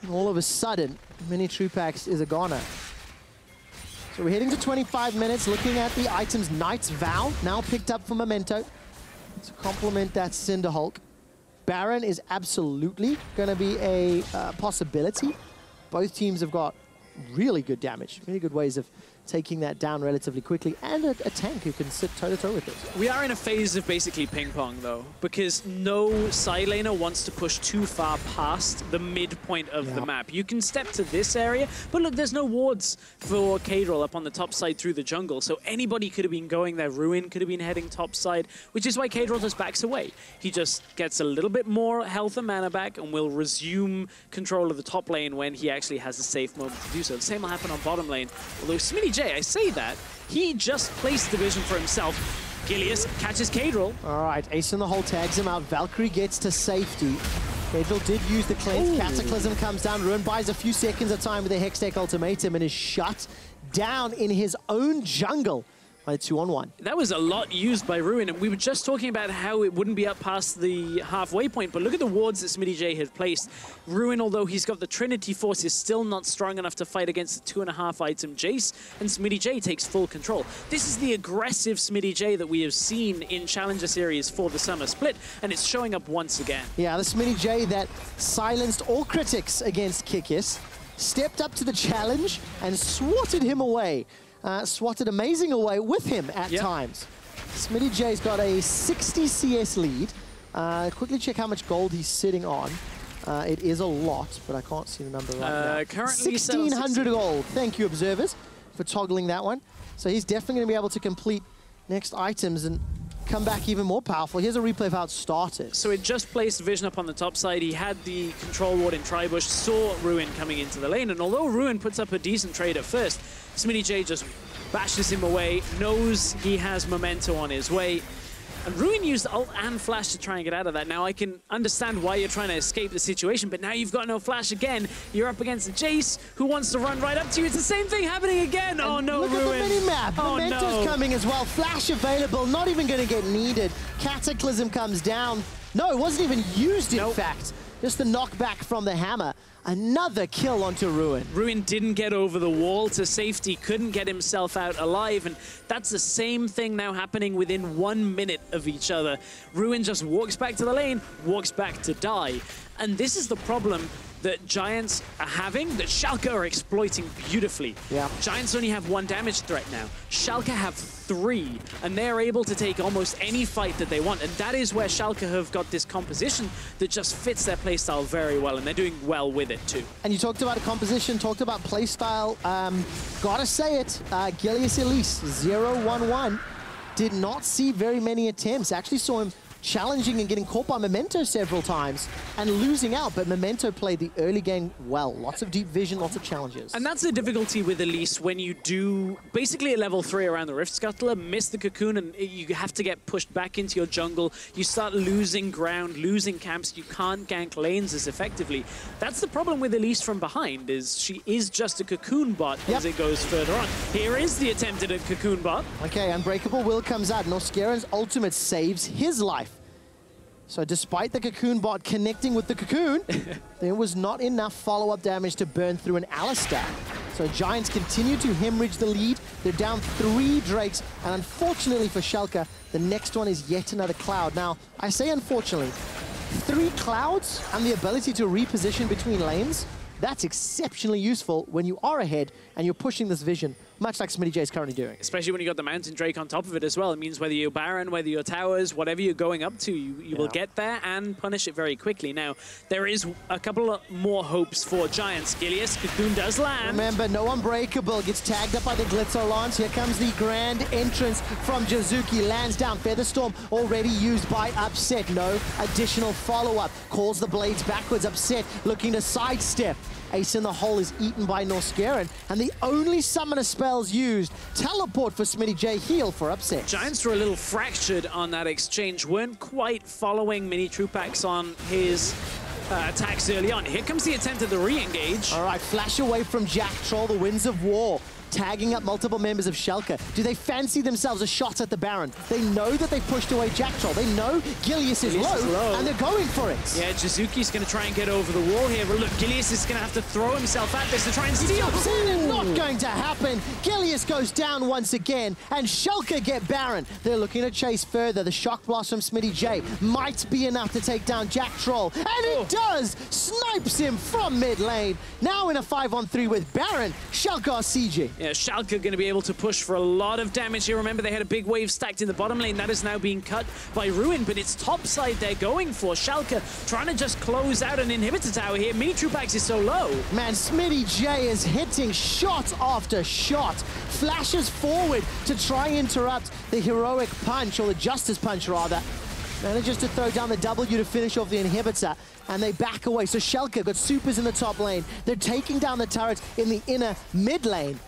B: and all of a sudden, minitroupax is a goner. So we're heading to 25 minutes, looking at the items. Knight's Vow, now picked up for Memento to complement that Cinderhulk. Baron is absolutely going to be a possibility. Both teams have got really good damage, really good ways of taking that down relatively quickly, and a tank who can sit toe-to-toe with it.
E: We are in a phase of basically ping-pong, though, because no side laner wants to push too far past the midpoint of the map. You can step to this area, but look, there's no wards for Caedrel up on the top side through the jungle, so anybody could have been going there. Ruin could have been heading top side, which is why Caedrel just backs away. He just gets a little bit more health and mana back and will resume control of the top lane when he actually has a safe moment to do so. The same will happen on bottom lane, although Smittyj, I say that, he just placed the vision for himself. Gilius catches Caedrel.
B: All right, Ace in the hole tags him out. Valkyrie gets to safety. Caedrel did use the cleanse. Cataclysm comes down. Ruin buys a few seconds of time with a Hextech ultimatum and is shut down in his own jungle by 2-on-1.
E: That was a lot used by Ruin, and we were just talking about how it wouldn't be up past the halfway point, but look at the wards that Smittyj had placed. Ruin, although he's got the Trinity Force, is still not strong enough to fight against the 2.5 item Jayce, and Smittyj takes full control. This is the aggressive Smittyj that we have seen in Challenger Series for the Summer Split, and it's showing up once again.
B: Yeah, the Smittyj that silenced all critics against Kikis, stepped up to the challenge and swatted him away. Swatted amazing away with him at times. Smittyj's got a 60 CS lead. Quickly check how much gold he's sitting on. It is a lot, but I can't see the number right now.
E: Currently
B: 1,600 gold. Thank you, observers, for toggling that one. So he's definitely going to be able to complete next items and come back even more powerful. Here's a replay of how it started.
E: So it just placed Vision up on the top side. He had the control ward in Tribush, saw Ruin coming into the lane, and although Ruin puts up a decent trade at first, Smittyj just bashes him away, knows he has Memento on his way. And Ruin used ult and flash to try and get out of that. Now I can understand why you're trying to escape the situation, but now you've got no flash again. You're up against Jayce, who wants to run right up to you. It's the same thing happening again. Oh no,
B: look
E: Ruin.
B: Look at the mini-map.
E: Oh,
B: Memento's coming as well. Flash available, not even going to get needed. Cataclysm comes down. No, it wasn't even used, in fact. Just the knockback from the hammer. Another kill onto Ruin.
E: Ruin didn't get over the wall to safety, couldn't get himself out alive, and that's the same thing now happening within 1 minute of each other. Ruin just walks back to the lane, walks back to die. And this is the problem that Giants are having, that Schalke are exploiting beautifully.
B: Yeah.
E: Giants only have 1 damage threat now. Schalke have 3, and they're able to take almost any fight that they want. And that is where Schalke have got this composition that just fits their playstyle very well, and they're doing well with it too.
B: And you talked about a composition, talked about playstyle. Gotta say it, Gilius Elise, 0-1-1, did not see very many attempts. Actually saw him challenging and getting caught by Memento several times and losing out, but Memento played the early game well. Lots of deep vision, lots of challenges.
E: And that's the difficulty with Elise when you do basically a level 3 around the Rift Scuttler, miss the cocoon, and you have to get pushed back into your jungle. You start losing ground, losing camps. You can't gank lanes as effectively. That's the problem with Elise from behind, is she is just a cocoon bot as it goes further on. Here is the attempted cocoon bot.
B: Okay, Unbreakable Will comes out. Norskeren's ultimate saves his life. So despite the cocoon bot connecting with the cocoon, there was not enough follow-up damage to burn through an Alistar. So Giants continue to hemorrhage the lead. They're down 3 Drakes, and unfortunately for Schalke, the next one is yet another Cloud. Now, I say unfortunately, 3 Clouds and the ability to reposition between lanes, that's exceptionally useful when you are ahead and you're pushing this vision, much like Smittyj is currently doing.
E: Especially when you got the Mountain Drake on top of it as well. It means whether you're Baron, whether you're towers, whatever you're going up to, you will get there and punish it very quickly. Now, there is a couple of more hopes for Giants. Gilius, cocoon does land.
B: Remember, no Unbreakable, gets tagged up by the Glitzer Lance. Here comes the grand entrance from Jizuke, lands down. Featherstorm already used by Upset. No additional follow-up. Calls the blades backwards. Upset looking to sidestep. Ace in the hole is eaten by Norskeren, and the only summoner spells used, teleport for Smittyj, heal for Upset.
E: Giants were a little fractured on that exchange, weren't quite following minitroupax on his attacks early on. Here comes the attempt at the re-engage.
B: All right, flash away from Jactroll, the Winds of War, tagging up multiple members of Schalke. Do they fancy themselves a shot at the Baron? They know that they pushed away Jactroll. They know Gilius is low, and they're going for it.
E: Yeah, Jizuke's going to try and get over the wall here, but look, Gilius is going to have to throw himself at this to try and steal.
B: Not going to happen. Gilius goes down once again, and Schalke get Baron. They're looking to chase further. The Shock Blast from Smittyj might be enough to take down Jactroll, and it does! Snipes him from mid lane. Now in a 5-on-3 with Baron, Schalke are sieging.
E: Yeah, Schalke are going to be able to push for a lot of damage here. Remember, they had a big wave stacked in the bottom lane. That is now being cut by Ruin, but it's top side they're going for. Schalke trying to just close out an inhibitor tower here. minitroupax is so low.
B: Man, Smittyj is hitting shot after shot. Flashes forward to try and interrupt the heroic punch, or the justice punch rather. Manages to throw down the W to finish off the inhibitor, and they back away. So Schalke got supers in the top lane. They're taking down the turrets in the inner mid lane.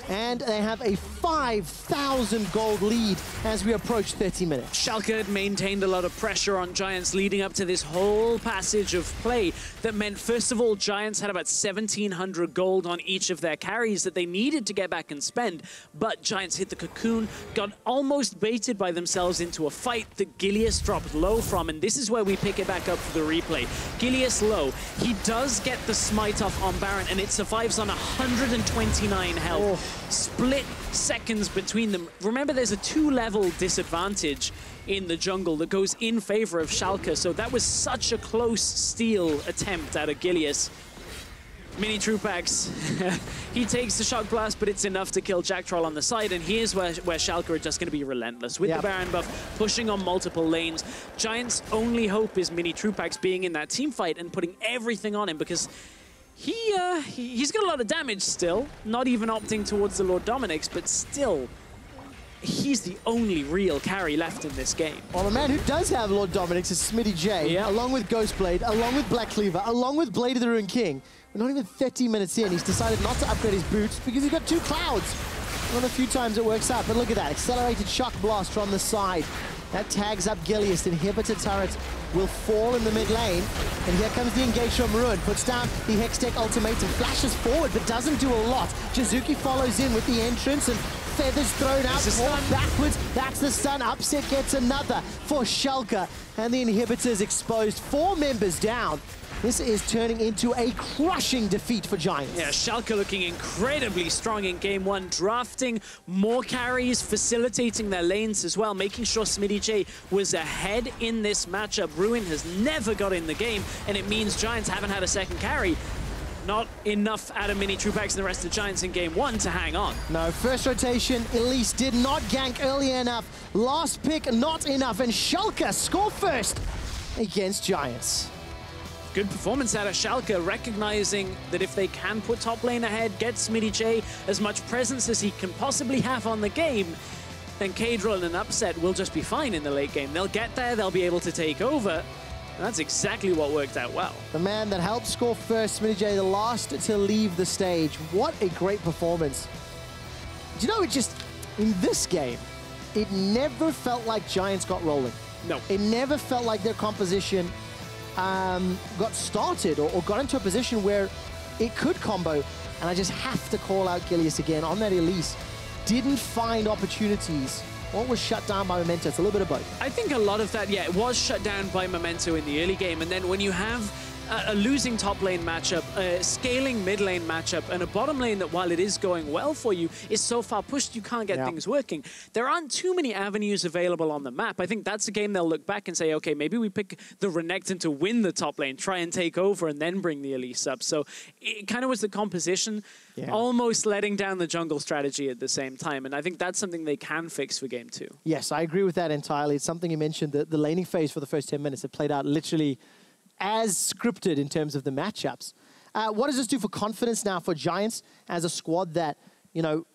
B: and they have a 5,000 gold lead as we approach 30 minutes.
E: Schalke had maintained a lot of pressure on Giants leading up to this whole passage of play that meant, first of all, Giants had about 1,700 gold on each of their carries that they needed to get back and spend, but Giants hit the cocoon, got almost baited by themselves into a fight that Gilius dropped low from, and this is where we pick it back up for the replay. Gilius low, he does get the smite off on Baron, and it survives on 129 health. Split seconds between them. Remember, there's a 2-level disadvantage in the jungle that goes in favor of Schalke, so that was such a close steal attempt out of Gilius. minitroupax, he takes the shock blast, but it's enough to kill Jactroll on the side, and here's where Schalke are just going to be relentless. With the Baron buff, pushing on multiple lanes, Giants' only hope is minitroupax being in that team fight and putting everything on him, because he's got a lot of damage still, not even opting towards the Lord Dominic's, but still, he's the only real carry left in this game.
B: Well, the man who does have Lord Dominic's is Smittyj, along with Ghostblade, along with Black Cleaver, along with Blade of the Ruined King. We're not even 30 minutes in, he's decided not to upgrade his boots because he's got 2 clouds. One of the few times it works out, but look at that, accelerated shock blast from the side. That tags up Gilius. The inhibitor turret will fall in the mid lane. And here comes the engage from Ruin. Puts down the Hextech ultimatum. Flashes forward, but doesn't do a lot. Jizuke follows in with the entrance and feathers thrown out. Backwards. That's the stun. Upset gets another for Schalke. And the inhibitor's exposed. 4 members down. This is turning into a crushing defeat for Giants.
E: Yeah, Schalke looking incredibly strong in game 1, drafting more carries, facilitating their lanes as well, making sure Smittyj was ahead in this matchup. Ruin has never got in the game, and it means Giants haven't had a second carry. Not enough out of minitroupax and the rest of the Giants in game 1 to hang on.
B: No, first rotation, Elise did not gank early enough. Last pick, not enough, and Schalke score first against Giants.
E: Good performance out of Schalke, recognizing that if they can put top lane ahead, get Smittyj as much presence as he can possibly have on the game, then Caedrel in an upset will just be fine in the late game. They'll get there, they'll be able to take over. And that's exactly what worked out well.
B: The man that helped score first, Smittyj, the last to leave the stage. What a great performance. Do you know, it just, in this game, it never felt like Giants got rolling.
E: No.
B: It never felt like their composition got started or got into a position where it could combo. And I just have to call out Gilius again on that Elise. Didn't find opportunities. What was shut down by Memento? It's a little bit of both.
E: I think a lot of that, it was shut down by Memento in the early game. And then when you have a losing top lane matchup, a scaling mid lane matchup, and a bottom lane that, while it is going well for you, is so far pushed you can't get things working. There aren't too many avenues available on the map. I think that's a game they'll look back and say, okay, maybe we pick the Renekton to win the top lane, try and take over, and then bring the Elise up. So it kind of was the composition, almost letting down the jungle strategy at the same time. And I think that's something they can fix for game 2.
B: Yes, I agree with that entirely. It's something you mentioned, the laning phase for the first 10 minutes. It played out literally as scripted in terms of the matchups. What does this do for confidence now for Giants as a squad that, you know,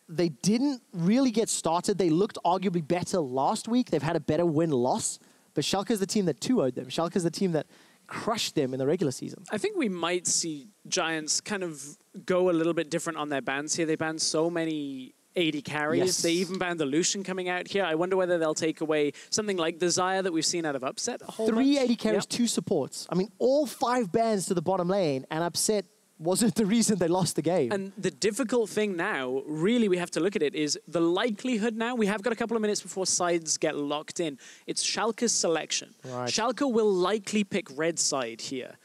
B: they didn't really get started. They looked arguably better last week. They've had a better win-loss, but Schalke is the team that 2-0'd them. Schalke is the team that crushed them in the regular season.
E: I think we might see Giants kind of go a little bit different on their bans here. They banned so many AD carries.
B: Yes.
E: They even banned the Lucian coming out here. I wonder whether they'll take away something like the Xayah that we've seen out of Upset a whole
B: 3
E: bunch.
B: AD carries, 2 supports. I mean, all 5 bans to the bottom lane, and Upset wasn't the reason they lost the game.
E: And the difficult thing now, really we have to look at it, is the likelihood now, we have got a couple of minutes before sides get locked in. It's Schalke's selection.
B: Right.
E: Schalke will likely pick red side here.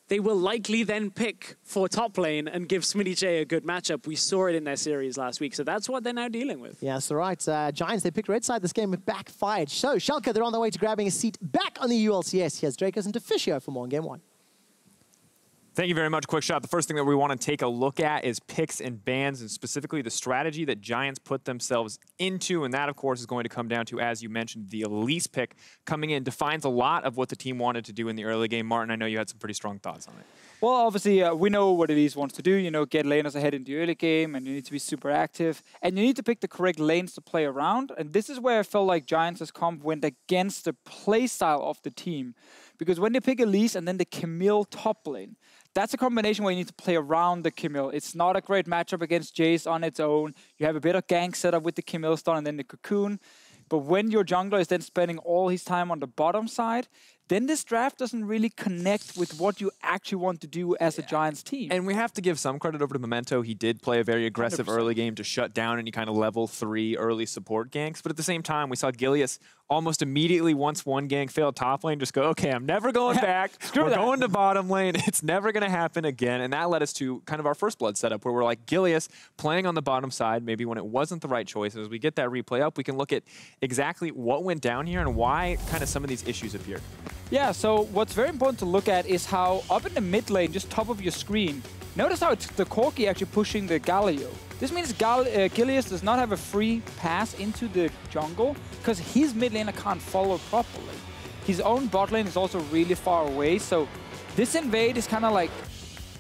E: They will likely then pick for top lane and give Smittyj a good matchup. We saw it in their series last week, so that's what they're now dealing with.
B: Yeah, that's right. Giants, they picked red side this game, it backfired. So Schalke, they're on their way to grabbing a seat back on the ULCS. Here's Drakos and Deficio for more in game 1.
C: Thank you very much, Quickshot. The first thing that we want to take a look at is picks and bans, and specifically the strategy that Giants put themselves into, and that, of course, is going to come down to, as you mentioned, the Elise pick coming in defines a lot of what the team wanted to do in the early game. Martin, I know you had some pretty strong thoughts on it.
D: Well, obviously, we know what Elise wants to do. You know, get laners ahead in the early game, and you need to be super active. And you need to pick the correct lanes to play around. And this is where I felt like Giants' comp went against the playstyle of the team. Because when they pick Elise and then the Camille top lane, that's a combination where you need to play around the Camille. It's not a great matchup against Jayce on its own. You have a bit of gank setup with the Camille stun and then the Cocoon. But when your jungler is then spending all his time on the bottom side, then this draft doesn't really connect with what you actually want to do as a Giants team.
C: And we have to give some credit over to Memento. He did play a very aggressive
D: 100%.
C: early game to shut down any kind of level 3 early support ganks. But at the same time, we saw Gilius almost immediately, once one gank failed top lane, just go, okay, I'm never going back. We're going to bottom lane. It's never going to happen again. And that led us to kind of our first blood setup where we're like, Gilius playing on the bottom side, maybe when it wasn't the right choice. As we get that replay up, we can look at exactly what went down here and why kind of some of these issues appeared.
D: Yeah, so what's very important to look at is how up in the mid lane, just top of your screen, notice how it's the Corki actually pushing the Galio. This means Gilius does not have a free pass into the jungle because his mid laner can't follow properly. His own bot lane is also really far away, so this invade is kind of like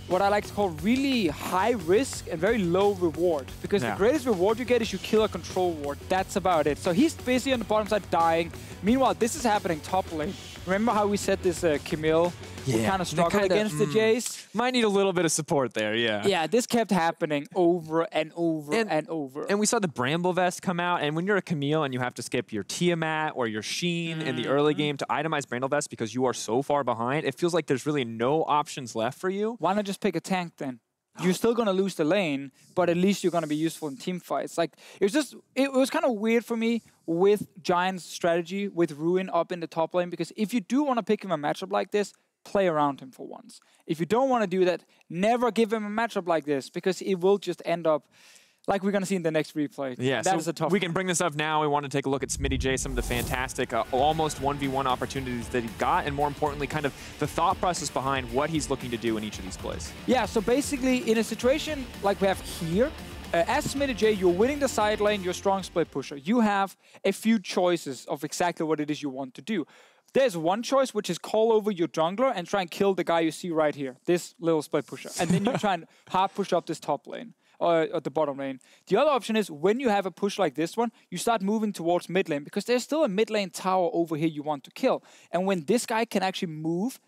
D: what I like to call really high risk and very low reward. Because the greatest reward you get is you kill a control ward. That's about it. So he's basically on the bottom side dying. Meanwhile, this is happening top lane. Remember how we said this Camille would kind of struggle against the Jayce?
C: Might need a little bit of support there, yeah.
D: Yeah, this kept happening over and over and over.
C: And we saw the Bramble Vest come out, and when you're a Camille and you have to skip your Tiamat or your Sheen in the early game to itemize Bramble Vest because you are so far behind, it feels like there's really no options left for you.
D: Why not just pick a tank then? You're still going to lose the lane, but at least you're going to be useful in team fights. Like, it was kind of weird for me with Giants' strategy with Ruin up in the top lane, because if you do want to pick him a matchup like this, play around him for once. If you don't want to do that, never give him a matchup like this, because it will just end up like we're going to see in the next replay.
C: Yeah,
D: that is a tough
C: we can bring this up now. We want to take a look at Smittyj, some of the fantastic almost 1v1 opportunities that he got, and more importantly, kind of the thought process behind what he's looking to do in each of these plays.
D: Yeah, so basically, in a situation like we have here, as Smittyj, you're winning the side lane, you're a strong split pusher. You have a few choices of exactly what it is you want to do. There's one choice, which is call over your jungler and try and kill the guy you see right here, this little split pusher. And then you try and hard push up this top lane. At the bottom lane. The other option is when you have a push like this one, you start moving towards mid lane because there's still a mid lane tower over here you want to kill. And when this guy can actually move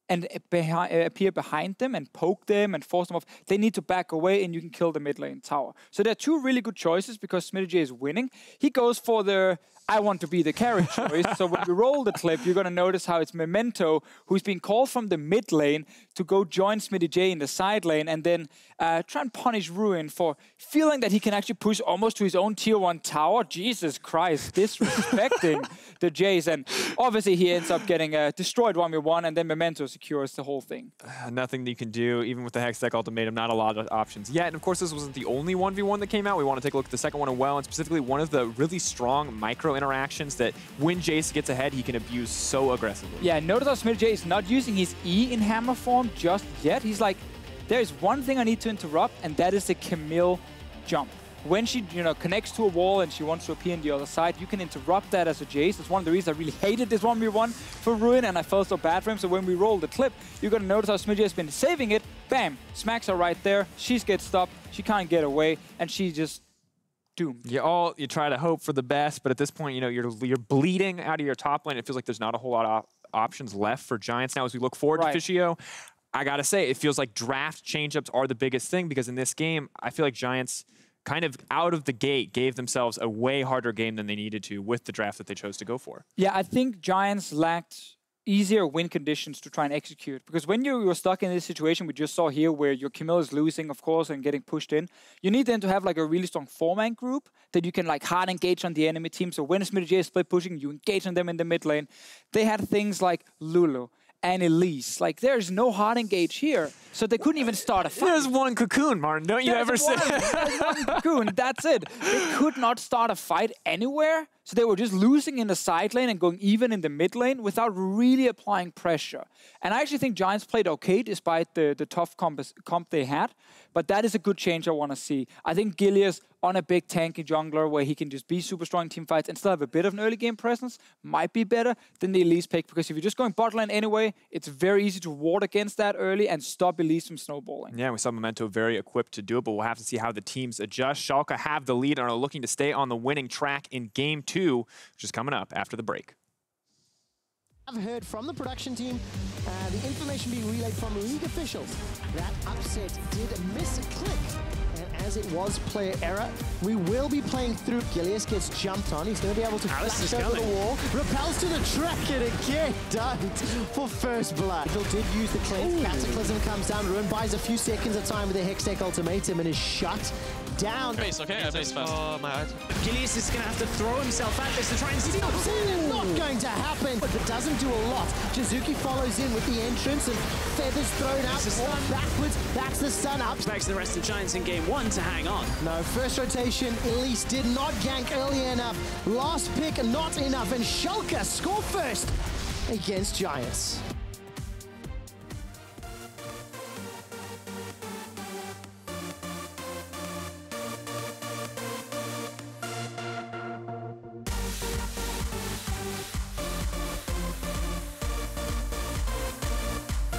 D: and appear behind them and poke them and force them off, they need to back away and you can kill the mid lane tower. So there are two really good choices because Smittyj is winning. He goes for the I want to be the carry choice. So when we roll the clip, you're going to notice how it's Memento who's been called from the mid lane to go join Smittyj in the side lane and then try and punish Ruin for feeling that he can actually push almost to his own tier 1 tower. Jesus Christ, disrespecting the Jayce. And obviously he ends up getting destroyed 1v1 and then Memento secures the whole thing.
C: Nothing you can do, even with the Hextech ultimatum, not a lot of options yet. And of course, this wasn't the only 1v1 that came out. We want to take a look at the second one as well, and specifically one of the really strong micro interactions that when Jayce gets ahead, he can abuse so aggressively.
D: Yeah, notice how Smittyj is not using his E in hammer form just yet. He's like, there's one thing I need to interrupt, and that is the Camille jump. When she, connects to a wall and she wants to appear on the other side, you can interrupt that as a Jayce. That's one of the reasons I really hated this 1v1 for Ruin, and I felt so bad for him. So when we roll the clip, you're going to notice how Smittyj has been saving it. Bam! Smacks her right there. She gets stopped. She can't get away, and she just doomed.
C: You try to hope for the best, but at this point, you're bleeding out of your top lane. It feels like there's not a whole lot of options left for Giants now as we look forward to Deficio. I gotta say, it feels like draft changeups are the biggest thing because in this game, I feel like Giants kind of out of the gate gave themselves a way harder game than they needed to with the draft that they chose to go for.
D: Yeah, I think Giants lacked easier win conditions to try and execute. Because when you're stuck in this situation we just saw here where your Camille is losing, of course, and getting pushed in, you need then to have like a really strong 4-man group that you can like hard engage on the enemy team. So when Smittyj is split pushing, you engage on them in the mid lane. They had things like Lulu and Elise. Like, there's no hard engage here. So they couldn't even start a fight.
C: There's one Cocoon, Martin. Don't you ever say
D: There's one Cocoon. That's it. They could not start a fight anywhere. So they were just losing in the side lane and going even in the mid lane without really applying pressure. And I actually think Giants played okay despite the tough comp they had. But that is a good change I want to see. I think Gilius on a big tanky jungler where he can just be super strong in team fights and still have a bit of an early game presence might be better than the Elise pick. Because if you're just going bot lane anyway, it's very easy to ward against that early and stop Elise from snowballing.
C: Yeah, we saw Memento very equipped to do it, but we'll have to see how the teams adjust. Schalke have the lead and are looking to stay on the winning track in Game 2, which is coming up after the break.
B: I've heard from the production team, the information being relayed from league officials. That upset did miss a click. And as it was player error, we will be playing through. Gilius gets jumped on. He's going to be able to flash over the wall. Repels to the track and again dunked for first blood. He did use the cleanse. Cataclysm comes down. Ruin buys a few seconds of time with a Hextech ultimatum and is shut down.
F: Base, okay? I base fast. Oh, my art.
E: Gilius is going to have to throw himself at this to try and steal.
B: Not going to happen, but it doesn't do a lot. Jizuke follows in with the entrance and feathers thrown out, forward, backwards. That's the stun up.
E: Expects the rest of Giants in Game 1 to hang on.
B: No, first rotation, Elise did not gank early enough. Last pick, not enough, and Schalke score first against Giants.